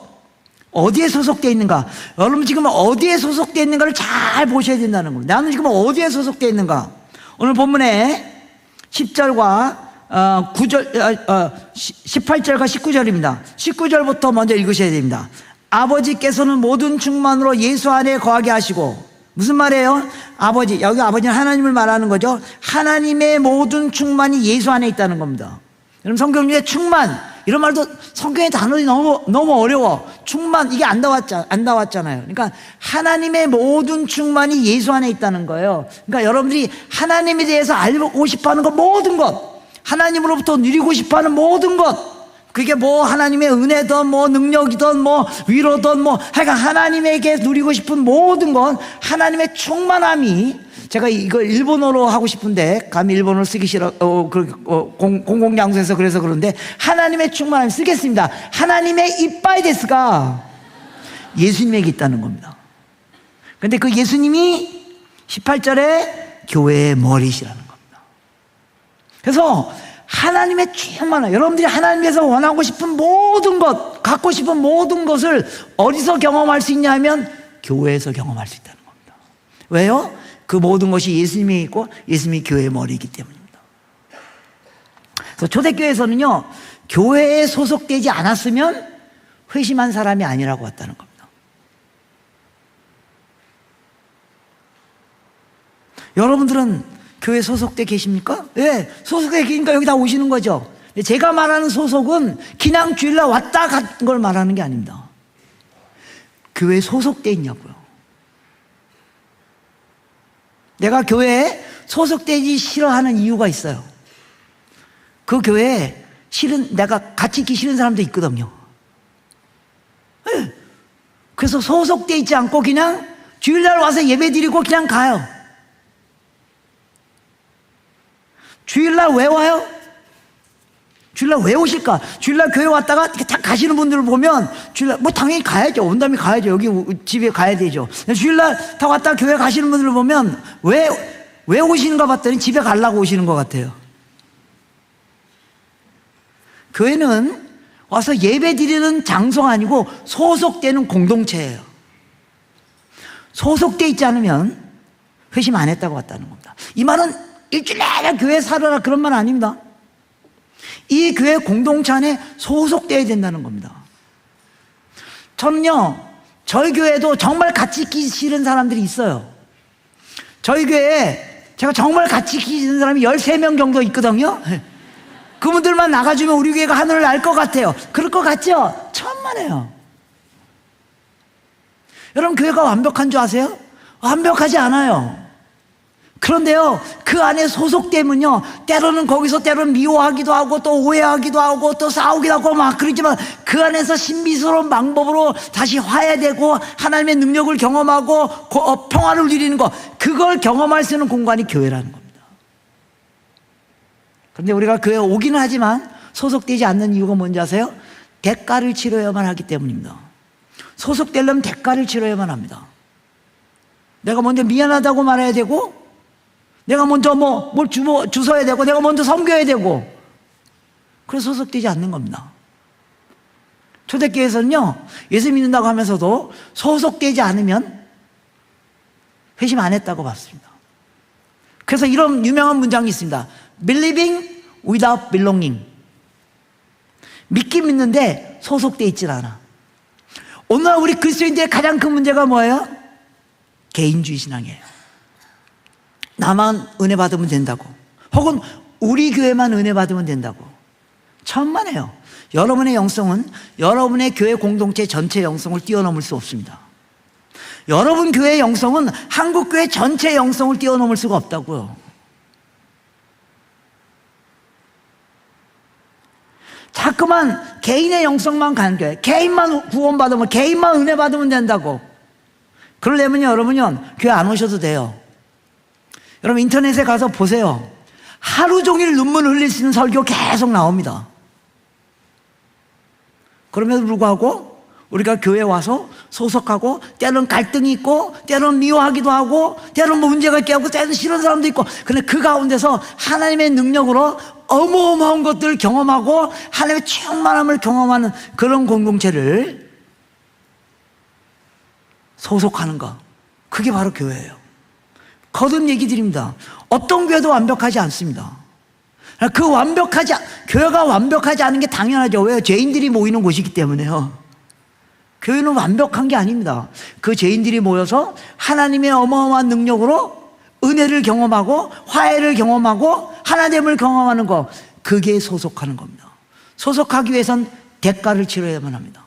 어디에 소속되어 있는가? 여러분 지금 어디에 소속되어 있는가를 잘 보셔야 된다는 겁니다. 나는 지금 어디에 소속되어 있는가? 오늘 본문에 10절과 18절과 19절입니다. 19절부터 먼저 읽으셔야 됩니다. 아버지께서는 모든 충만으로 예수 안에 거하게 하시고, 무슨 말이에요? 아버지, 여기 아버지는 하나님을 말하는 거죠. 하나님의 모든 충만이 예수 안에 있다는 겁니다. 여러분, 성경 중에 충만, 이런 말도 성경의 단어들이 너무 어려워. 충만, 이게 안 나왔잖아요. 그러니까 하나님의 모든 충만이 예수 안에 있다는 거예요. 그러니까 여러분들이 하나님에 대해서 알고 싶어 하는 것, 모든 것, 하나님으로부터 누리고 싶어 하는 모든 것, 그게 뭐 하나님의 은혜든 뭐 능력이든 뭐 위로든 뭐 하여간 하나님에게 누리고 싶은 모든 건 하나님의 충만함이, 제가 이걸 일본어로 하고 싶은데 감히 일본어를 쓰기 싫어 공공장소에서 그래서 그런데 하나님의 충만함 쓰겠습니다. 하나님의 이빠이 데스가 예수님에게 있다는 겁니다. 그런데 그 예수님이 18절에 교회의 머리시라는 겁니다. 그래서 하나님의 충만함, 여러분들이 하나님께서 원하고 싶은 모든 것, 갖고 싶은 모든 것을 어디서 경험할 수 있냐 하면 교회에서 경험할 수 있다는 겁니다. 왜요? 그 모든 것이 예수님이 있고 예수님이 교회의 머리이기 때문입니다. 그래서 초대교회에서는요, 교회에 소속되지 않았으면 회심한 사람이 아니라고 했다는 겁니다. 여러분들은 교회 소속돼 계십니까? 네, 소속돼 계니까 여기 다 오시는 거죠. 제가 말하는 소속은 그냥 주일날 왔다 간 걸 말하는 게 아닙니다. 교회에 소속돼 있냐고요. 내가 교회에 소속되기 싫어하는 이유가 있어요. 그 교회에 내가 같이 있기 싫은 사람도 있거든요. 네. 그래서 소속돼 있지 않고 그냥 주일날 와서 예배 드리고 그냥 가요. 주일날 왜 와요? 주일날 왜 오실까? 주일날 교회 왔다가 다 가시는 분들을 보면 주일날 뭐 당연히 가야죠. 온다면 가야죠. 여기 집에 가야 되죠. 주일날 다 왔다가 교회 가시는 분들을 보면 왜 오시는가 봤더니 집에 가려고 오시는 것 같아요. 교회는 와서 예배 드리는 장소가 아니고 소속되는 공동체예요. 소속돼 있지 않으면 회심 안 했다고 봤다는 겁니다. 이 말은 일주일 내내 교회 살아라 그런 말 아닙니다. 이 교회 공동체 안에 소속되어야 된다는 겁니다. 저는요, 저희 교회도 정말 같이 있기 싫은 사람들이 있어요. 저희 교회에 제가 정말 같이 있기 싫은 사람이 13명 정도 있거든요. 그분들만 나가주면 우리 교회가 하늘을 날 것 같아요. 그럴 것 같죠? 천만에요. 여러분, 교회가 완벽한 줄 아세요? 완벽하지 않아요. 그런데요, 그 안에 소속되면요, 때로는 거기서 때로는 미워하기도 하고 또 오해하기도 하고 또 싸우기도 하고 막 그러지만 그 안에서 신비스러운 방법으로 다시 화해되고 하나님의 능력을 경험하고 평화를 누리는 것, 그걸 경험할 수 있는 공간이 교회라는 겁니다. 그런데 우리가 교회에 오기는 하지만 소속되지 않는 이유가 뭔지 아세요? 대가를 치러야만 하기 때문입니다. 소속되려면 대가를 치러야만 합니다. 내가 먼저 미안하다고 말해야 되고, 내가 먼저 뭘 주워야 되고, 내가 먼저 섬겨야 되고, 그래서 소속되지 않는 겁니다. 초대교회에서는요, 예수 믿는다고 하면서도 소속되지 않으면 회심 안 했다고 봤습니다. 그래서 이런 유명한 문장이 있습니다. Believing without belonging. 믿긴 믿는데 소속돼 있질 않아. 오늘날 우리 그리스도인들의 가장 큰 문제가 뭐예요? 개인주의 신앙이에요. 나만 은혜 받으면 된다고, 혹은 우리 교회만 은혜 받으면 된다고. 천만에요. 여러분의 영성은 여러분의 교회 공동체 전체 영성을 뛰어넘을 수 없습니다. 여러분 교회의 영성은 한국교회 전체 영성을 뛰어넘을 수가 없다고요. 자꾸만 개인의 영성만 가는 교회, 개인만 구원받으면, 개인만 은혜 받으면 된다고. 그러려면 여러분요, 교회 안 오셔도 돼요. 여러분 인터넷에 가서 보세요. 하루 종일 눈물 흘릴 수 있는 설교 계속 나옵니다. 그럼에도 불구하고 우리가 교회에 와서 소속하고, 때로는 갈등이 있고, 때로는 미워하기도 하고, 때로는 문제가 있게 하고, 때로는 싫은 사람도 있고, 그런데 그 가운데서 하나님의 능력으로 어마어마한 것들을 경험하고 하나님의 충만함을 경험하는 그런 공동체를 소속하는 것, 그게 바로 교회예요. 거듭 얘기 드립니다. 어떤 교회도 완벽하지 않습니다. 교회가 완벽하지 않은 게 당연하죠. 왜요? 죄인들이 모이는 곳이기 때문에요. 교회는 완벽한 게 아닙니다. 그 죄인들이 모여서 하나님의 어마어마한 능력으로 은혜를 경험하고 화해를 경험하고 하나됨을 경험하는 것, 그게 소속하는 겁니다. 소속하기 위해선 대가를 치러야만 합니다.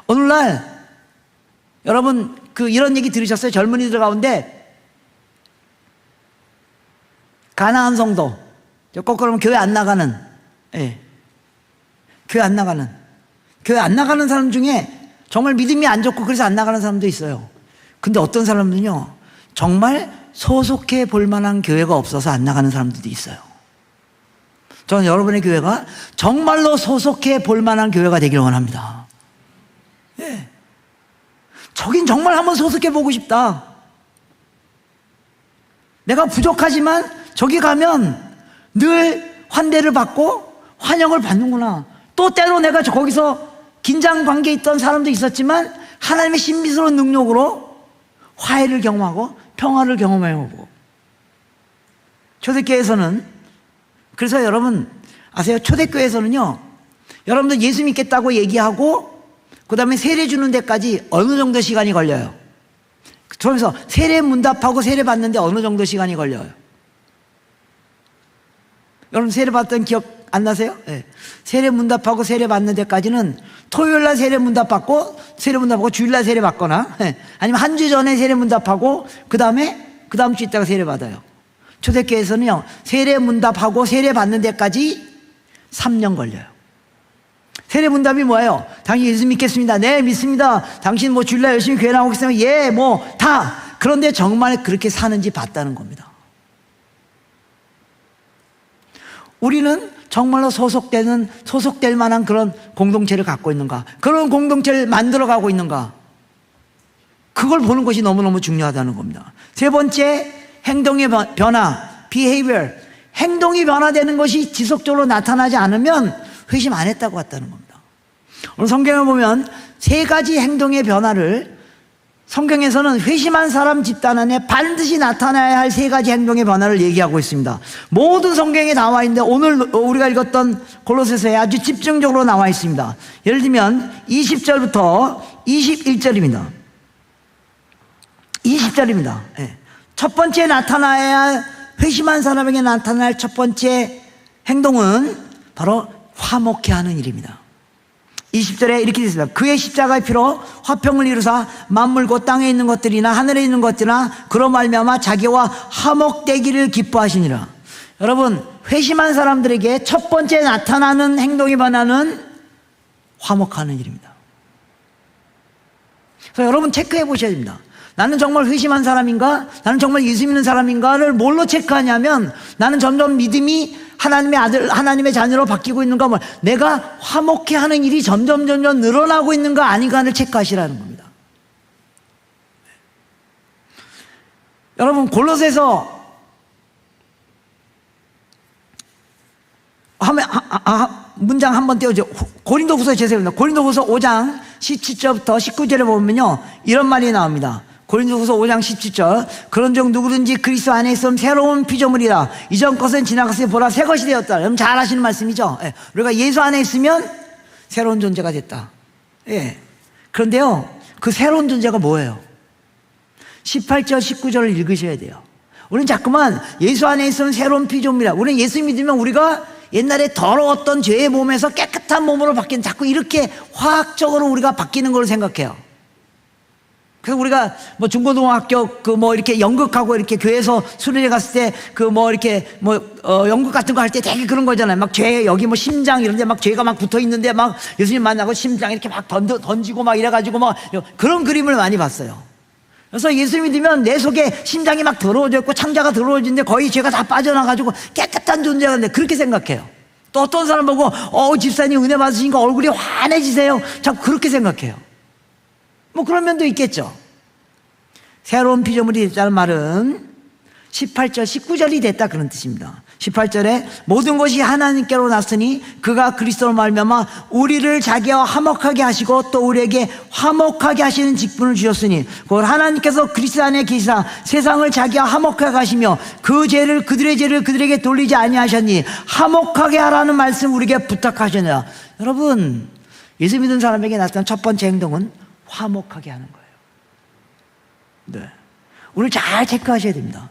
오늘날 여러분 이런 얘기 들으셨어요? 젊은이들 가운데 가나안 성도, 거꾸로 교회 안 나가는, 예. 교회 안 나가는 사람 중에 정말 믿음이 안 좋고 그래서 안 나가는 사람도 있어요. 근데 어떤 사람들은요, 정말 소속해 볼 만한 교회가 없어서 안 나가는 사람들도 있어요. 저는 여러분의 교회가 정말로 소속해 볼 만한 교회가 되기를 원합니다. 예. 저긴 정말 한번 소속해 보고 싶다. 내가 부족하지만 저기 가면 늘 환대를 받고 환영을 받는구나. 또 때로 내가 거기서 긴장 관계에 있던 사람도 있었지만 하나님의 신비스러운 능력으로 화해를 경험하고 평화를 경험해보고. 초대교회에서는, 그래서 여러분 아세요? 초대교회에서는요, 여러분들 예수 믿겠다고 얘기하고 그 다음에 세례 주는 데까지 어느 정도 시간이 걸려요? 그러면서 세례 문답하고 세례 받는데 어느 정도 시간이 걸려요? 여러분 세례 받던 기억 안 나세요? 네. 세례 문답하고 세례 받는 데까지는 토요일날 세례 문답받고 주일날 세례 받거나, 네. 아니면 한 주 전에 세례 문답하고 그 다음 주 있다가 세례 받아요. 초대교회에서는요, 세례 문답하고 세례 받는 데까지 3년 걸려요. 세례 문답이 뭐예요? 당신 예수 믿겠습니다. 네, 믿습니다. 당신 주일날 열심히 교회 나오겠습니다. 예, 다. 그런데 정말 그렇게 사는지 봤다는 겁니다. 우리는 정말로 소속될 만한 그런 공동체를 갖고 있는가? 그런 공동체를 만들어가고 있는가? 그걸 보는 것이 너무너무 중요하다는 겁니다. 세 번째, 행동의 변화, behavior. 행동이 변화되는 것이 지속적으로 나타나지 않으면 회심 안 했다고 했다는 겁니다. 오늘 성경을 보면 세 가지 행동의 변화를, 성경에서는 회심한 사람 집단 안에 반드시 나타나야 할 세 가지 행동의 변화를 얘기하고 있습니다. 모든 성경에 나와 있는데 오늘 우리가 읽었던 골로새서에 아주 집중적으로 나와 있습니다. 예를 들면 20절부터 21절입니다. 20절입니다. 네. 첫 번째 나타나야 할, 회심한 사람에게 나타날 첫 번째 행동은 바로 화목해 하는 일입니다. 20절에 이렇게 되어 있습니다. 그의 십자가의 피로 화평을 이루사 만물 곧 땅에 있는 것들이나 하늘에 있는 것들이나 그로 말미암아 자기와 화목되기를 기뻐하시니라. 여러분, 회심한 사람들에게 첫 번째 나타나는 행동의 변화는 화목하는 일입니다. 그래서 여러분 체크해 보셔야 됩니다. 나는 정말 회심한 사람인가? 나는 정말 예수 믿는 사람인가를 뭘로 체크하냐면, 나는 점점 믿음이 하나님의 아들, 하나님의 자녀로 바뀌고 있는가, 내가 화목해 하는 일이 점점 늘어나고 있는가 아닌가를 체크하시라는 겁니다. 여러분, 골로새서 문장 한번 떼어줘. 고린도후서 제세입니다. 고린도후서 5장 17절부터 19절에 보면요, 이런 말이 나옵니다. 고린도후서 5장 17절. 그런즉 누구든지 그리스도 안에 있으면 새로운 피조물이라. 이전 것은 지나갔으니 보라 새 것이 되었다. 여러분 잘 아시는 말씀이죠. 예. 우리가 예수 안에 있으면 새로운 존재가 됐다. 예. 그런데요, 그 새로운 존재가 뭐예요? 18절 19절을 읽으셔야 돼요. 우리는 자꾸만 예수 안에 있으면 새로운 피조물이라. 우리는 예수 믿으면 우리가 옛날에 더러웠던 죄의 몸에서 깨끗한 몸으로 바뀌는, 자꾸 이렇게 화학적으로 우리가 바뀌는 걸로 생각해요. 그래서 우리가 뭐 중고등학교 이렇게 연극하고 이렇게 교회에서 수련회 갔을 때 이렇게 연극 같은 거 할 때 되게 그런 거잖아요. 막 죄, 여기 뭐 심장 이런 데 막 죄가 막 붙어 있는데 막 예수님 만나고 심장 이렇게 막 던지고 막 이래가지고 막 그런 그림을 많이 봤어요. 그래서 예수 믿으면 내 속에 심장이 막 더러워져 있고 창자가 더러워지는데 거의 죄가 다 빠져나가지고 깨끗한 존재가 되는데, 그렇게 생각해요. 또 어떤 사람 보고 집사님 은혜 받으시니까 얼굴이 환해지세요. 자꾸 그렇게 생각해요. 뭐 그런 면도 있겠죠. 새로운 피조물이 됐다는 말은 18절 19절이 됐다 그런 뜻입니다. 18절에 모든 것이 하나님께로 났으니 그가 그리스도로 말미암아 우리를 자기와 화목하게 하시고 또 우리에게 화목하게 하시는 직분을 주셨으니 곧 하나님께서 그리스도 안에 계시사 세상을 자기와 화목하게 하시며 그들의 죄를 그들에게 돌리지 아니하셨니 화목하게 하라는 말씀 우리에게 부탁하셨느라. 여러분, 예수 믿은 사람에게 나타난 첫 번째 행동은 화목하게 하는 거예요. 네. 오늘 잘 체크하셔야 됩니다.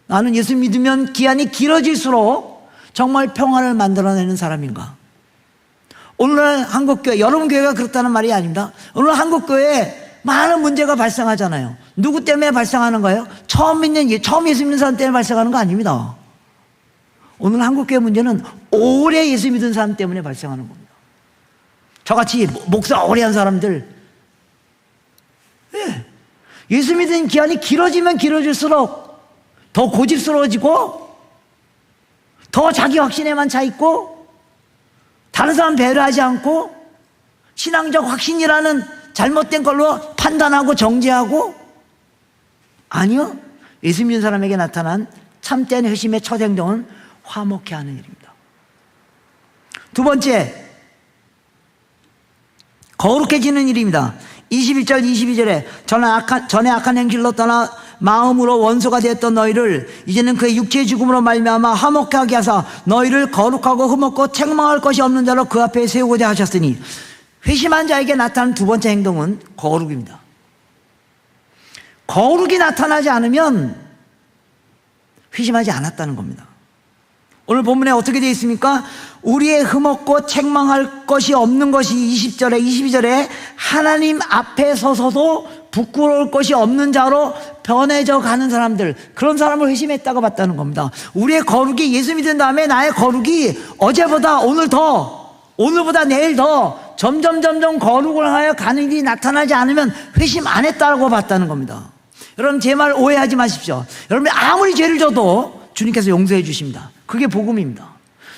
나는 예수 믿으면 기한이 길어질수록 정말 평화를 만들어내는 사람인가? 오늘날 한국교회, 여러분 교회가 그렇다는 말이 아닙니다. 오늘 한국교회에 많은 문제가 발생하잖아요. 누구 때문에 발생하는 거예요? 처음 예수 믿는 사람 때문에 발생하는 거 아닙니다. 오늘 한국교회 문제는 오래 예수 믿은 사람 때문에 발생하는 겁니다. 저같이 목사 오래 한 사람들, 예수 믿는 기한이 길어지면 길어질수록 더 고집스러워지고 더 자기 확신에만 차 있고 다른 사람 배려하지 않고 신앙적 확신이라는 잘못된 걸로 판단하고 정죄하고. 아니요, 예수 믿는 사람에게 나타난 참된 회심의 첫 행동은 화목해 하는 일입니다. 두 번째, 거룩해지는 일입니다. 21절 22절에 전에 악한 행실로 떠나 마음으로 원수가 되었던 너희를 이제는 그의 육체의 죽음으로 말미암아 화목하게 하사 너희를 거룩하고 흠없고 책망할 것이 없는 자로 그 앞에 세우고자 하셨으니. 회심한 자에게 나타나는 두 번째 행동은 거룩입니다. 거룩이 나타나지 않으면 회심하지 않았다는 겁니다. 오늘 본문에 어떻게 되어 있습니까? 우리의 흠없고 책망할 것이 없는 것이 20절에 22절에 하나님 앞에 서서도 부끄러울 것이 없는 자로 변해져 가는 사람들, 그런 사람을 회심했다고 봤다는 겁니다. 우리의 거룩이, 예수 믿은 다음에 나의 거룩이 어제보다 오늘 더, 오늘보다 내일 더 점점 거룩을 하여 가는 일이 나타나지 않으면 회심 안 했다고 봤다는 겁니다. 여러분 제 말 오해하지 마십시오. 여러분이 아무리 죄를 져도 주님께서 용서해 주십니다. 그게 복음입니다.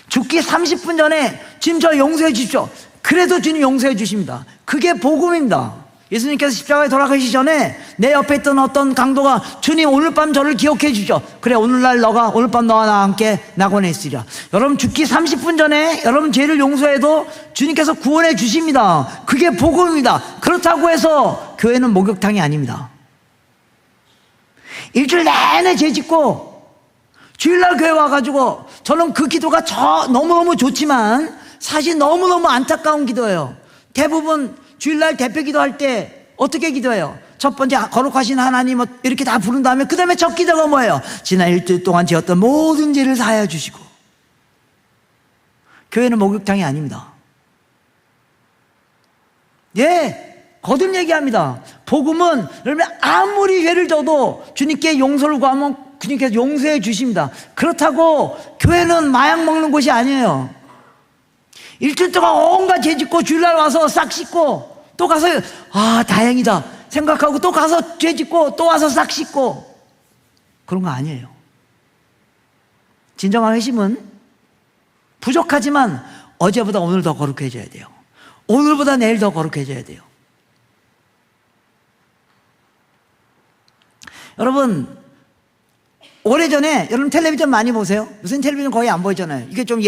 죽기 30분 전에 주님 저 용서해 주십시오. 그래도 주님 용서해 주십니다. 그게 복음입니다. 예수님께서 십자가에 돌아가시기 전에 내 옆에 있던 어떤 강도가 주님 오늘 밤 저를 기억해 주십시오. 그래, 오늘 밤 너와 나와 함께 낙원에 있으리라. 여러분 죽기 30분 전에 여러분 죄를 용서해도 주님께서 구원해 주십니다. 그게 복음입니다. 그렇다고 해서 교회는 목욕탕이 아닙니다. 일주일 내내 죄 짓고 주일날 교회 와가지고, 저는 그 기도가 너무너무 좋지만 사실 너무너무 안타까운 기도예요. 대부분 주일날 대표 기도할 때 어떻게 기도해요? 첫 번째 거룩하신 하나님 이렇게 다 부른 다음에 그 다음에 첫 기도가 뭐예요? 지난 일주일 동안 지었던 모든 죄를 사하여 주시고. 교회는 목욕탕이 아닙니다. 거듭 얘기합니다. 복음은 여러분 아무리 죄를 져도 주님께 용서를 구하면 주님께서 용서해 주십니다. 그렇다고 교회는 마약 먹는 곳이 아니에요. 일주일 동안 온갖 죄 짓고 주일날 와서 싹 씻고 또 가서 다행이다 생각하고 또 가서 죄 짓고 또 와서 싹 씻고, 그런 거 아니에요. 진정한 회심은 부족하지만 어제보다 오늘 더 거룩해져야 돼요. 오늘보다 내일 더 거룩해져야 돼요. 여러분 오래전에, 여러분 텔레비전 많이 보세요? 무슨 텔레비전 거의 안 보이잖아요. 이게 좀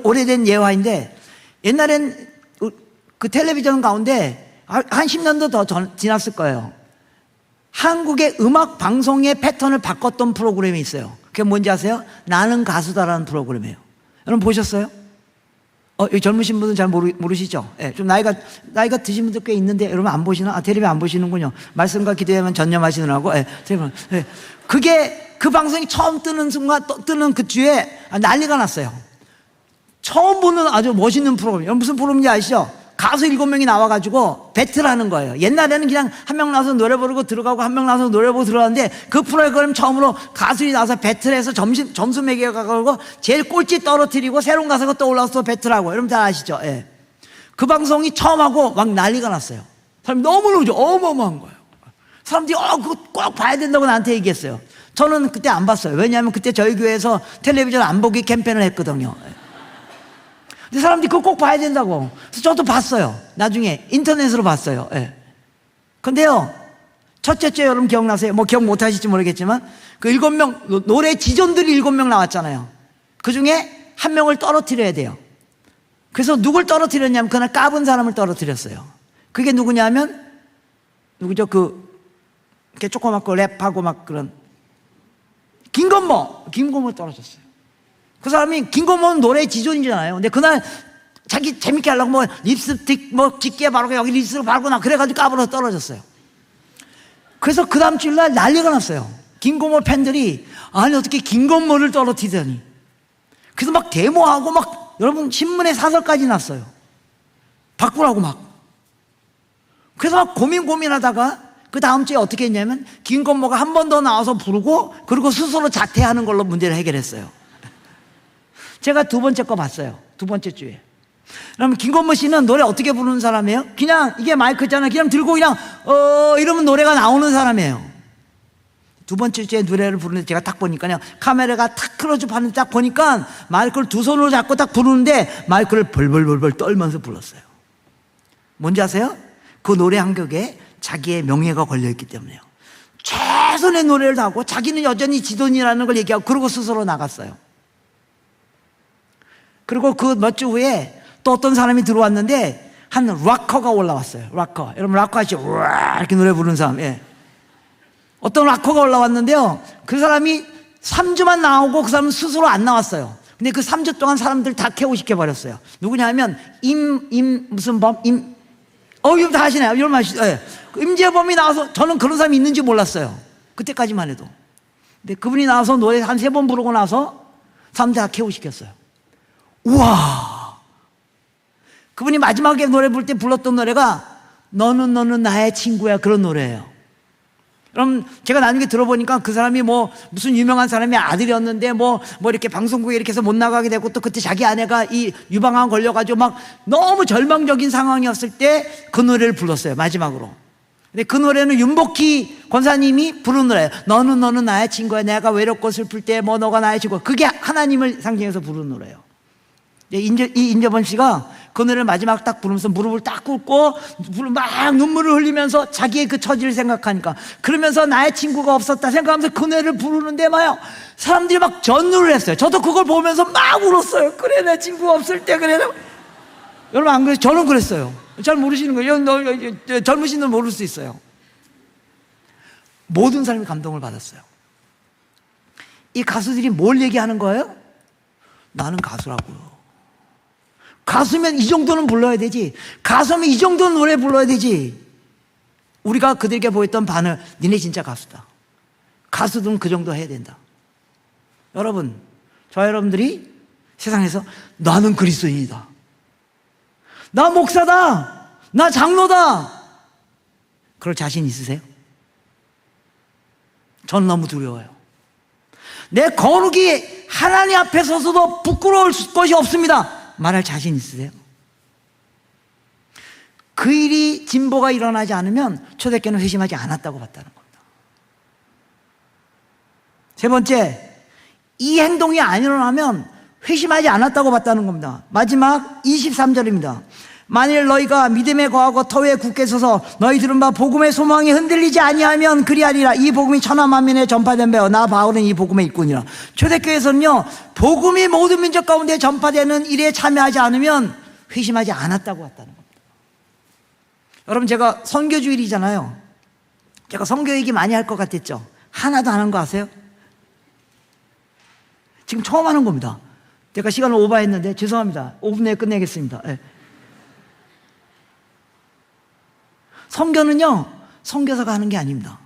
오래된 예화인데, 옛날엔 그 텔레비전 가운데 한 10년도 더 지났을 거예요. 한국의 음악 방송의 패턴을 바꿨던 프로그램이 있어요. 그게 뭔지 아세요? 나는 가수다라는 프로그램이에요. 여러분 보셨어요? 여기 젊으신 분들은 잘 모르시죠? 예, 좀 나이가 드신 분들 꽤 있는데 여러분 안 보시나? 텔레비 안 보시는군요. 말씀과 기도에만 전념하시느라고. 예, 예. 그게 그 방송이 처음 뜨는 순간 뜨는 그 주에 난리가 났어요. 처음 보는 아주 멋있는 프로그램. 여러분 무슨 프로그램인지 아시죠? 가수 7명이 나와가지고 배틀하는 거예요. 옛날에는 그냥 한 명 나와서 노래 부르고 들어가고 한 명 나와서 노래 부르고 들어가는데 그 프로그램 처음으로 가수들이 나와서 배틀해서 점수 매겨가고 제일 꼴찌 떨어뜨리고 새로운 가수가 또 올라와서 배틀하고. 여러분 다 아시죠? 예. 그 방송이 처음 하고 막 난리가 났어요. 사람이 너무너무 어마어마한 거예요. 사람들이 그거 꼭 봐야 된다고 나한테 얘기했어요. 저는 그때 안 봤어요. 왜냐하면 그때 저희 교회에서 텔레비전 안 보기 캠페인을 했거든요. 근데 사람들이 그거 꼭 봐야 된다고. 그래서 저도 봤어요. 나중에 인터넷으로 봤어요. 예. 근데요, 첫째 주에 여러분 기억나세요? 뭐 기억 못 하실지 모르겠지만 그 7명 노래 지존들이 7명 나왔잖아요. 그 중에 한 명을 떨어뜨려야 돼요. 그래서 누굴 떨어뜨렸냐면 그날 까분 사람을 떨어뜨렸어요. 그게 누구냐면 누구죠? 이렇게 조그맣고 랩하고 막 그런 김건모 떨어졌어요. 그 사람이 김건모는 노래 지존이잖아요. 근데 그날 자기 재밌게 하려고 뭐 립스틱 뭐 짙게 바르고 여기 립스틱 바르고 나 그래가지고 까불어서 떨어졌어요. 그래서 그 다음 주일날 난리가 났어요. 김건모 팬들이 아니 어떻게 김건모를 떨어뜨리더니. 그래서 막 데모하고 막 여러분 신문에 사설까지 났어요. 바꾸라고 막. 그래서 막 고민하다가 그 다음 주에 어떻게 했냐면 김건모가 한 번 더 나와서 부르고 그리고 스스로 자퇴하는 걸로 문제를 해결했어요. 제가 두 번째 거 봤어요. 두 번째 주에. 그럼 김건모 씨는 노래 어떻게 부르는 사람이에요? 그냥 이게 마이크 있잖아요. 그냥 들고 그냥 이러면 노래가 나오는 사람이에요. 두 번째 주에 노래를 부르는데 제가 딱 보니까요. 카메라가 탁 클로즈업 하는데 딱 보니까 마이크를 두 손으로 잡고 딱 부르는데 마이크를 벌벌 떨면서 불렀어요. 뭔지 아세요? 그 노래 한 곡에 자기의 명예가 걸려있기 때문에요. 최선의 노래를 하고 자기는 여전히 지존이라는 걸 얘기하고 그러고 스스로 나갔어요. 그리고 그 몇 주 후에 또 어떤 사람이 들어왔는데 한 락커가 올라왔어요. 락커. 여러분 락커 아시죠? 우와 이렇게 노래 부르는 사람. 예. 어떤 락커가 올라왔는데요. 그 사람이 3주만 나오고 그 사람은 스스로 안 나왔어요. 근데 그 3주 동안 사람들 다 KO시켜버렸어요. 누구냐 하면 무슨 범? 이거 다 아시나요? 여러분 아시죠? 예. 임재범이 나와서 저는 그런 사람이 있는지 몰랐어요. 그때까지만 해도. 근데 그분이 나와서 노래 한 3번 부르고 나서 사람들 다 KO시켰어요. 우와! 그분이 마지막에 노래 부를 때 불렀던 노래가 너는 나의 친구야 그런 노래예요. 그럼 제가 나중에 들어보니까 그 사람이 뭐 무슨 유명한 사람의 아들이었는데 뭐 이렇게 방송국에 이렇게 해서 못 나가게 되고 또 그때 자기 아내가 이 유방암 걸려가지고 막 너무 절망적인 상황이었을 때 그 노래를 불렀어요. 마지막으로. 근데 그 노래는 윤복희 권사님이 부른 노래예요. 너는 나의 친구야. 내가 외롭고 슬플 때 뭐 너가 나의 친구야. 그게 하나님을 상징해서 부른 노래예요. 이 임재범 씨가 그 노래를 마지막 딱 부르면서 무릎을 딱 꿇고 막 눈물을 흘리면서 자기의 그 처지를 생각하니까 그러면서 나의 친구가 없었다 생각하면서 그 노래를 부르는데 말이요 사람들이 막 전율을 했어요. 저도 그걸 보면서 막 울었어요. 그래 내 친구가 없을 때 그래. 여러분 안 그래요? 저는 그랬어요. 잘 모르시는 거예요. 젊으신 분은 모를 수 있어요. 모든 사람이 감동을 받았어요. 이 가수들이 뭘 얘기하는 거예요? 나는 가수라고요. 가수면 이 정도는 불러야 되지. 가수면 이 정도는 노래 불러야 되지. 우리가 그들에게 보였던 반응, 니네 진짜 가수다. 가수들은 그 정도 해야 된다. 여러분, 저 여러분들이 세상에서 나는 그리스도인이다. 나 목사다. 나 장로다. 그럴 자신 있으세요? 전 너무 두려워요. 내 거룩이 하나님 앞에 서서도 부끄러울 것이 없습니다. 말할 자신 있으세요? 그 일이 진보가 일어나지 않으면 초대교회는 회심하지 않았다고 봤다는 겁니다. 세 번째, 이 행동이 안 일어나면 회심하지 않았다고 봤다는 겁니다. 마지막 23절입니다. 만일 너희가 믿음에 거하고 터에 굳게 서서 너희 들은 바 복음의 소망이 흔들리지 아니하면 그리하리라. 이 복음이 천하 만민에 전파된 배요 나 바울은 이 복음의 일꾼이라. 초대교회에서는요 복음이 모든 민족 가운데 전파되는 일에 참여하지 않으면 회심하지 않았다고 왔다는 겁니다. 여러분, 제가 선교주일이잖아요. 제가 선교 얘기 많이 할 것 같았죠? 하나도 안 한 거 아세요? 지금 처음 하는 겁니다. 제가 시간을 오버했는데 죄송합니다. 5분 내에 끝내겠습니다. 네. 선교는요, 선교사가 하는 게 아닙니다.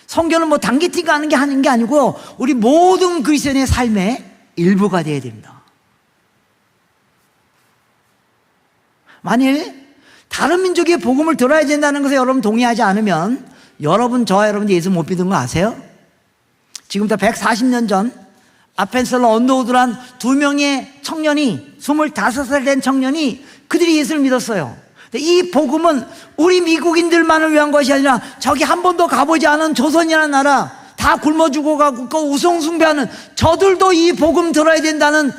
선교는 뭐 단기티가 하는 게 아니고 우리 모든 그리스도인의 삶의 일부가 되어야 됩니다. 만일 다른 민족의 복음을 들어야 된다는 것에 여러분 동의하지 않으면 저와 여러분들 예수 못 믿은 거 아세요? 지금부터 140년 전 아펜셀러 언더우드란 2명의 청년이 25살 된 청년이 그들이 예수를 믿었어요. 이 복음은 우리 미국인들만을 위한 것이 아니라 저기 한 번도 가보지 않은 조선이라는 나라 다 굶어 죽어가고 그 우상숭배하는 저들도 이 복음 들어야 된다는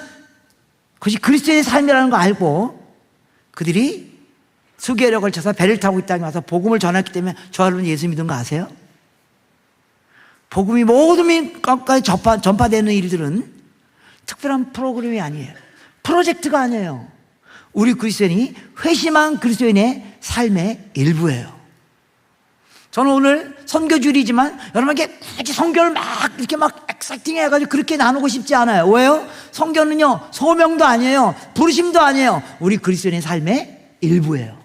그것이 그리스도의 삶이라는 거 알고 그들이 수개월에 걸쳐서 배를 타고 이 땅에 와서 복음을 전했기 때문에 저 여러분 예수 믿은 거 아세요? 복음이 모든 민족까지 전파되는 일들은 특별한 프로그램이 아니에요. 프로젝트가 아니에요. 우리 그리스도인이 회심한 그리스도인의 삶의 일부예요. 저는 오늘 선교주일이지만 여러분에게 굳이 선교를 이렇게 엑사이팅 해가지고 그렇게 나누고 싶지 않아요. 왜요? 선교는요, 소명도 아니에요. 부르심도 아니에요. 우리 그리스도인의 삶의 일부예요.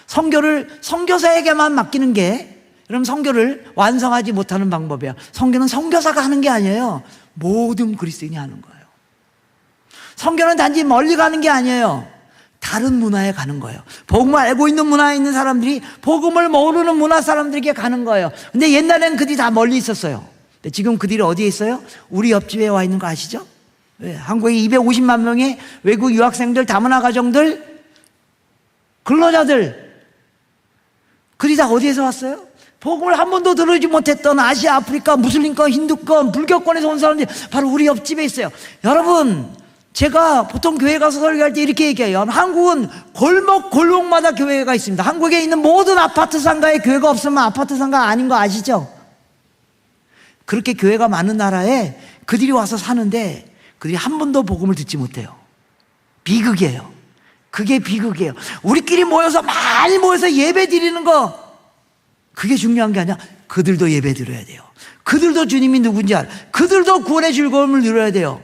선교를 선교사에게만 맡기는 게 여러분 선교를 완성하지 못하는 방법이에요. 선교는 선교사가 하는 게 아니에요. 모든 그리스도인이 하는 거예요. 선교는 단지 멀리 가는 게 아니에요. 다른 문화에 가는 거예요. 복음을 알고 있는 문화에 있는 사람들이 복음을 모르는 문화 사람들에게 가는 거예요. 근데 옛날에는 그들이 다 멀리 있었어요. 근데 지금 그들이 어디에 있어요? 우리 옆집에 와 있는 거 아시죠? 네, 한국에 250만 명의 외국 유학생들, 다문화 가정들, 근로자들, 그들이 다 어디에서 왔어요? 복음을 한 번도 들어오지 못했던 아시아, 아프리카, 무슬림권, 힌두권, 불교권에서 온 사람들이 바로 우리 옆집에 있어요. 여러분, 제가 보통 교회 가서 설교할 때 이렇게 얘기해요. 한국은 골목마다 교회가 있습니다. 한국에 있는 모든 아파트 상가에 교회가 없으면 아파트 상가 아닌 거 아시죠? 그렇게 교회가 많은 나라에 그들이 와서 사는데 그들이 한 번도 복음을 듣지 못해요. 비극이에요. 그게 비극이에요. 우리끼리 많이 모여서 예배 드리는 거, 그게 중요한 게 아니라 그들도 예배 드려야 돼요. 그들도 주님이 누군지 알아요. 그들도 구원의 즐거움을 누려야 돼요.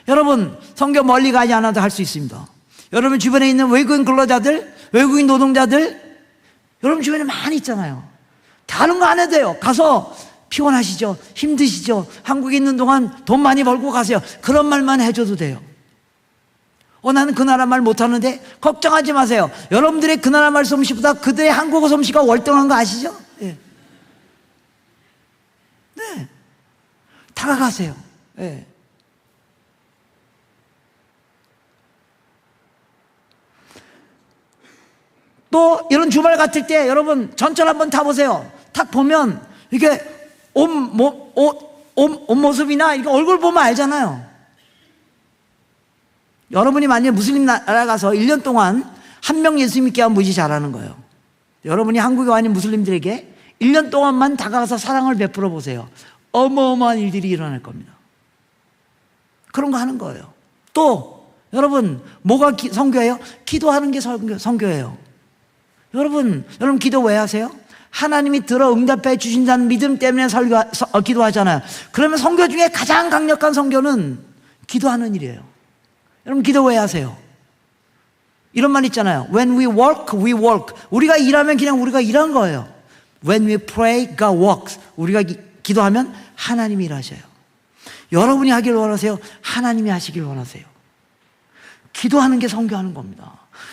여러분, 선교 멀리 가지 않아도 할 수 있습니다. 여러분 주변에 있는 외국인 근로자들, 외국인 노동자들, 여러분 주변에 많이 있잖아요. 다른 거 안 해도 돼요. 가서 피곤하시죠? 힘드시죠? 한국에 있는 동안 돈 많이 벌고 가세요. 그런 말만 해줘도 돼요. 나는 그 나라 말 못하는데 걱정하지 마세요. 여러분들의 그 나라 말 솜씨보다 그들의 한국어 솜씨가 월등한 거 아시죠? 네. 네. 다가가세요. 네. 또 이런 주말 같을 때 여러분 전철 한번 타보세요. 탁 보면 이게 옷 모습이나 이거 얼굴 보면 알잖아요. 여러분이 만약에 무슬림 나라 가서 1년 동안 한 명 예수 믿게 하면 무지 잘하는 거예요. 여러분이 한국에 와 있는 무슬림들에게 1년 동안만 다가가서 사랑을 베풀어 보세요. 어마어마한 일들이 일어날 겁니다. 그런 거 하는 거예요. 또 여러분 뭐가 선교예요? 기도하는 게 선교예요. 여러분 기도 왜 하세요? 하나님이 들어 응답해 주신다는 믿음 때문에 기도하잖아요. 그러면 선교 중에 가장 강력한 선교는 기도하는 일이에요. 여러분 기도 왜 하세요? 이런 말 있잖아요. When we work, we work. 우리가 일하면 그냥 우리가 일한 거예요. When we pray, God works. 우리가 기도하면 하나님이 일하셔요. 여러분이 하길 원하세요? 하나님이 하시길 원하세요? 기도하는 게 선교하는 겁니다.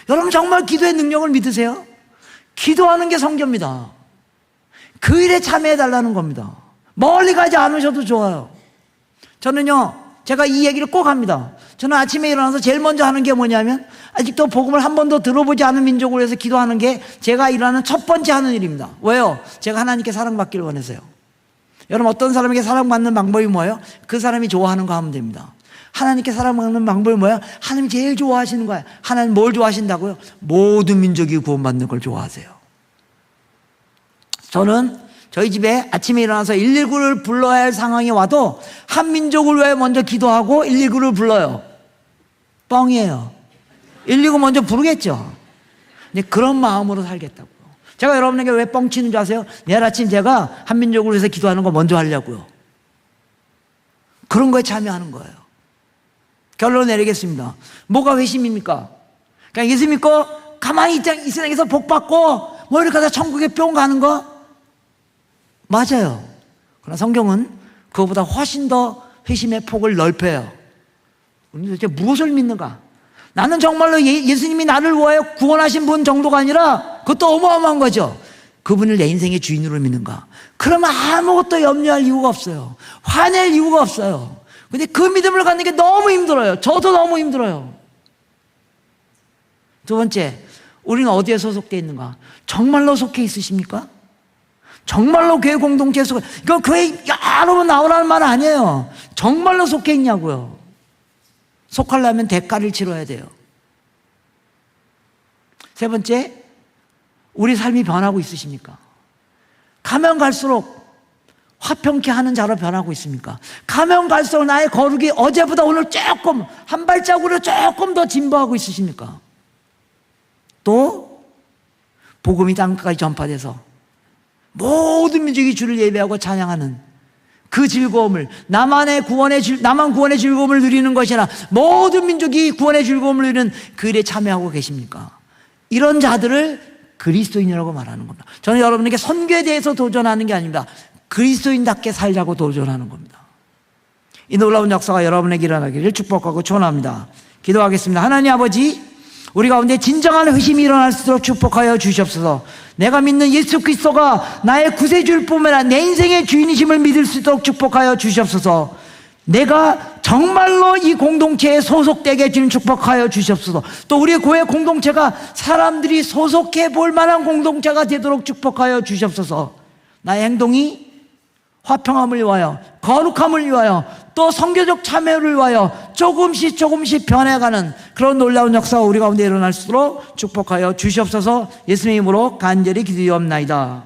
여러분 정말 기도의 능력을 믿으세요? 기도하는 게 선교입니다. 그 일에 참여해달라는 겁니다. 멀리 가지 않으셔도 좋아요. 저는요, 제가 이 얘기를 꼭 합니다. 저는 아침에 일어나서 제일 먼저 하는 게 뭐냐면 아직도 복음을 한 번도 들어보지 않은 민족을 위해서 기도하는 게 제가 일하는 첫 번째 하는 일입니다. 왜요? 제가 하나님께 사랑받기를 원해서요. 여러분 어떤 사람에게 사랑받는 방법이 뭐예요? 그 사람이 좋아하는 거 하면 됩니다. 하나님께 사랑받는 방법이 뭐예요? 하나님 제일 좋아하시는 거예요. 하나님 뭘 좋아하신다고요? 모든 민족이 구원받는 걸 좋아하세요. 저는 저희 집에 아침에 일어나서 119를 불러야 할 상황이 와도 한 민족을 위해 먼저 기도하고 119를 불러요. 뻥이에요. 119 먼저 부르겠죠. 근데 그런 마음으로 살겠다고요. 제가 여러분에게 왜 뻥치는 줄 아세요? 내일 아침 제가 한민족을 위해서 기도하는 거 먼저 하려고요. 그런 거에 참여하는 거예요. 결론 내리겠습니다. 뭐가 회심입니까? 그냥 예수 믿고 가만히 이 세상에서 복 받고 뭐 이렇게 하다 천국에 뿅 가는 거? 맞아요. 그러나 성경은 그거보다 훨씬 더 회심의 폭을 넓혀요. 우리 도대체 무엇을 믿는가? 나는 정말로 예수님이 나를 위하여 구원하신 분 정도가 아니라 그것도 어마어마한 거죠. 그분을 내 인생의 주인으로 믿는가? 그러면 아무것도 염려할 이유가 없어요. 화낼 이유가 없어요. 근데 그 믿음을 갖는 게 너무 힘들어요. 저도 너무 힘들어요. 두 번째, 우리는 어디에 소속되어 있는가? 정말로 속해 있으십니까? 정말로 교회 공동체에 속해, 이거 교회 여러 번 나오라는 말 아니에요. 정말로 속해 있냐고요. 속하려면 대가를 치러야 돼요. 세 번째, 우리 삶이 변하고 있으십니까? 가면 갈수록 화평케 하는 자로 변하고 있습니까? 가면 갈수록 나의 거룩이 어제보다 오늘 조금 한 발자국으로 조금 더 진보하고 있으십니까? 또 복음이 땅까지 전파돼서 모든 민족이 주를 예배하고 찬양하는 그 즐거움을, 나만 구원의 즐거움을 누리는 것이 아니라 모든 민족이 구원의 즐거움을 누리는 그 일에 참여하고 계십니까? 이런 자들을 그리스도인이라고 말하는 겁니다. 저는 여러분에게 선교에 대해서 도전하는 게 아닙니다. 그리스도인답게 살자고 도전하는 겁니다. 이 놀라운 역사가 여러분에게 일어나기를 축복하고 축원합니다. 기도하겠습니다. 하나님 아버지, 우리 가운데 진정한 회심이 일어날 수 있도록 축복하여 주시옵소서. 내가 믿는 예수 그리스도가 나의 구세주일 뿐만 아니라 내 인생의 주인이심을 믿을 수 있도록 축복하여 주시옵소서. 내가 정말로 이 공동체에 소속되게 해주는 축복하여 주시옵소서. 또 우리의 교회 공동체가 사람들이 소속해 볼 만한 공동체가 되도록 축복하여 주시옵소서. 나의 행동이 화평함을 위하여, 거룩함을 위하여, 또 선교적 참여를 위하여 조금씩 변해가는 그런 놀라운 역사가 우리 가운데 일어날 수 있도록 축복하여 주시옵소서. 예수님의 이름으로 간절히 기도하옵나이다.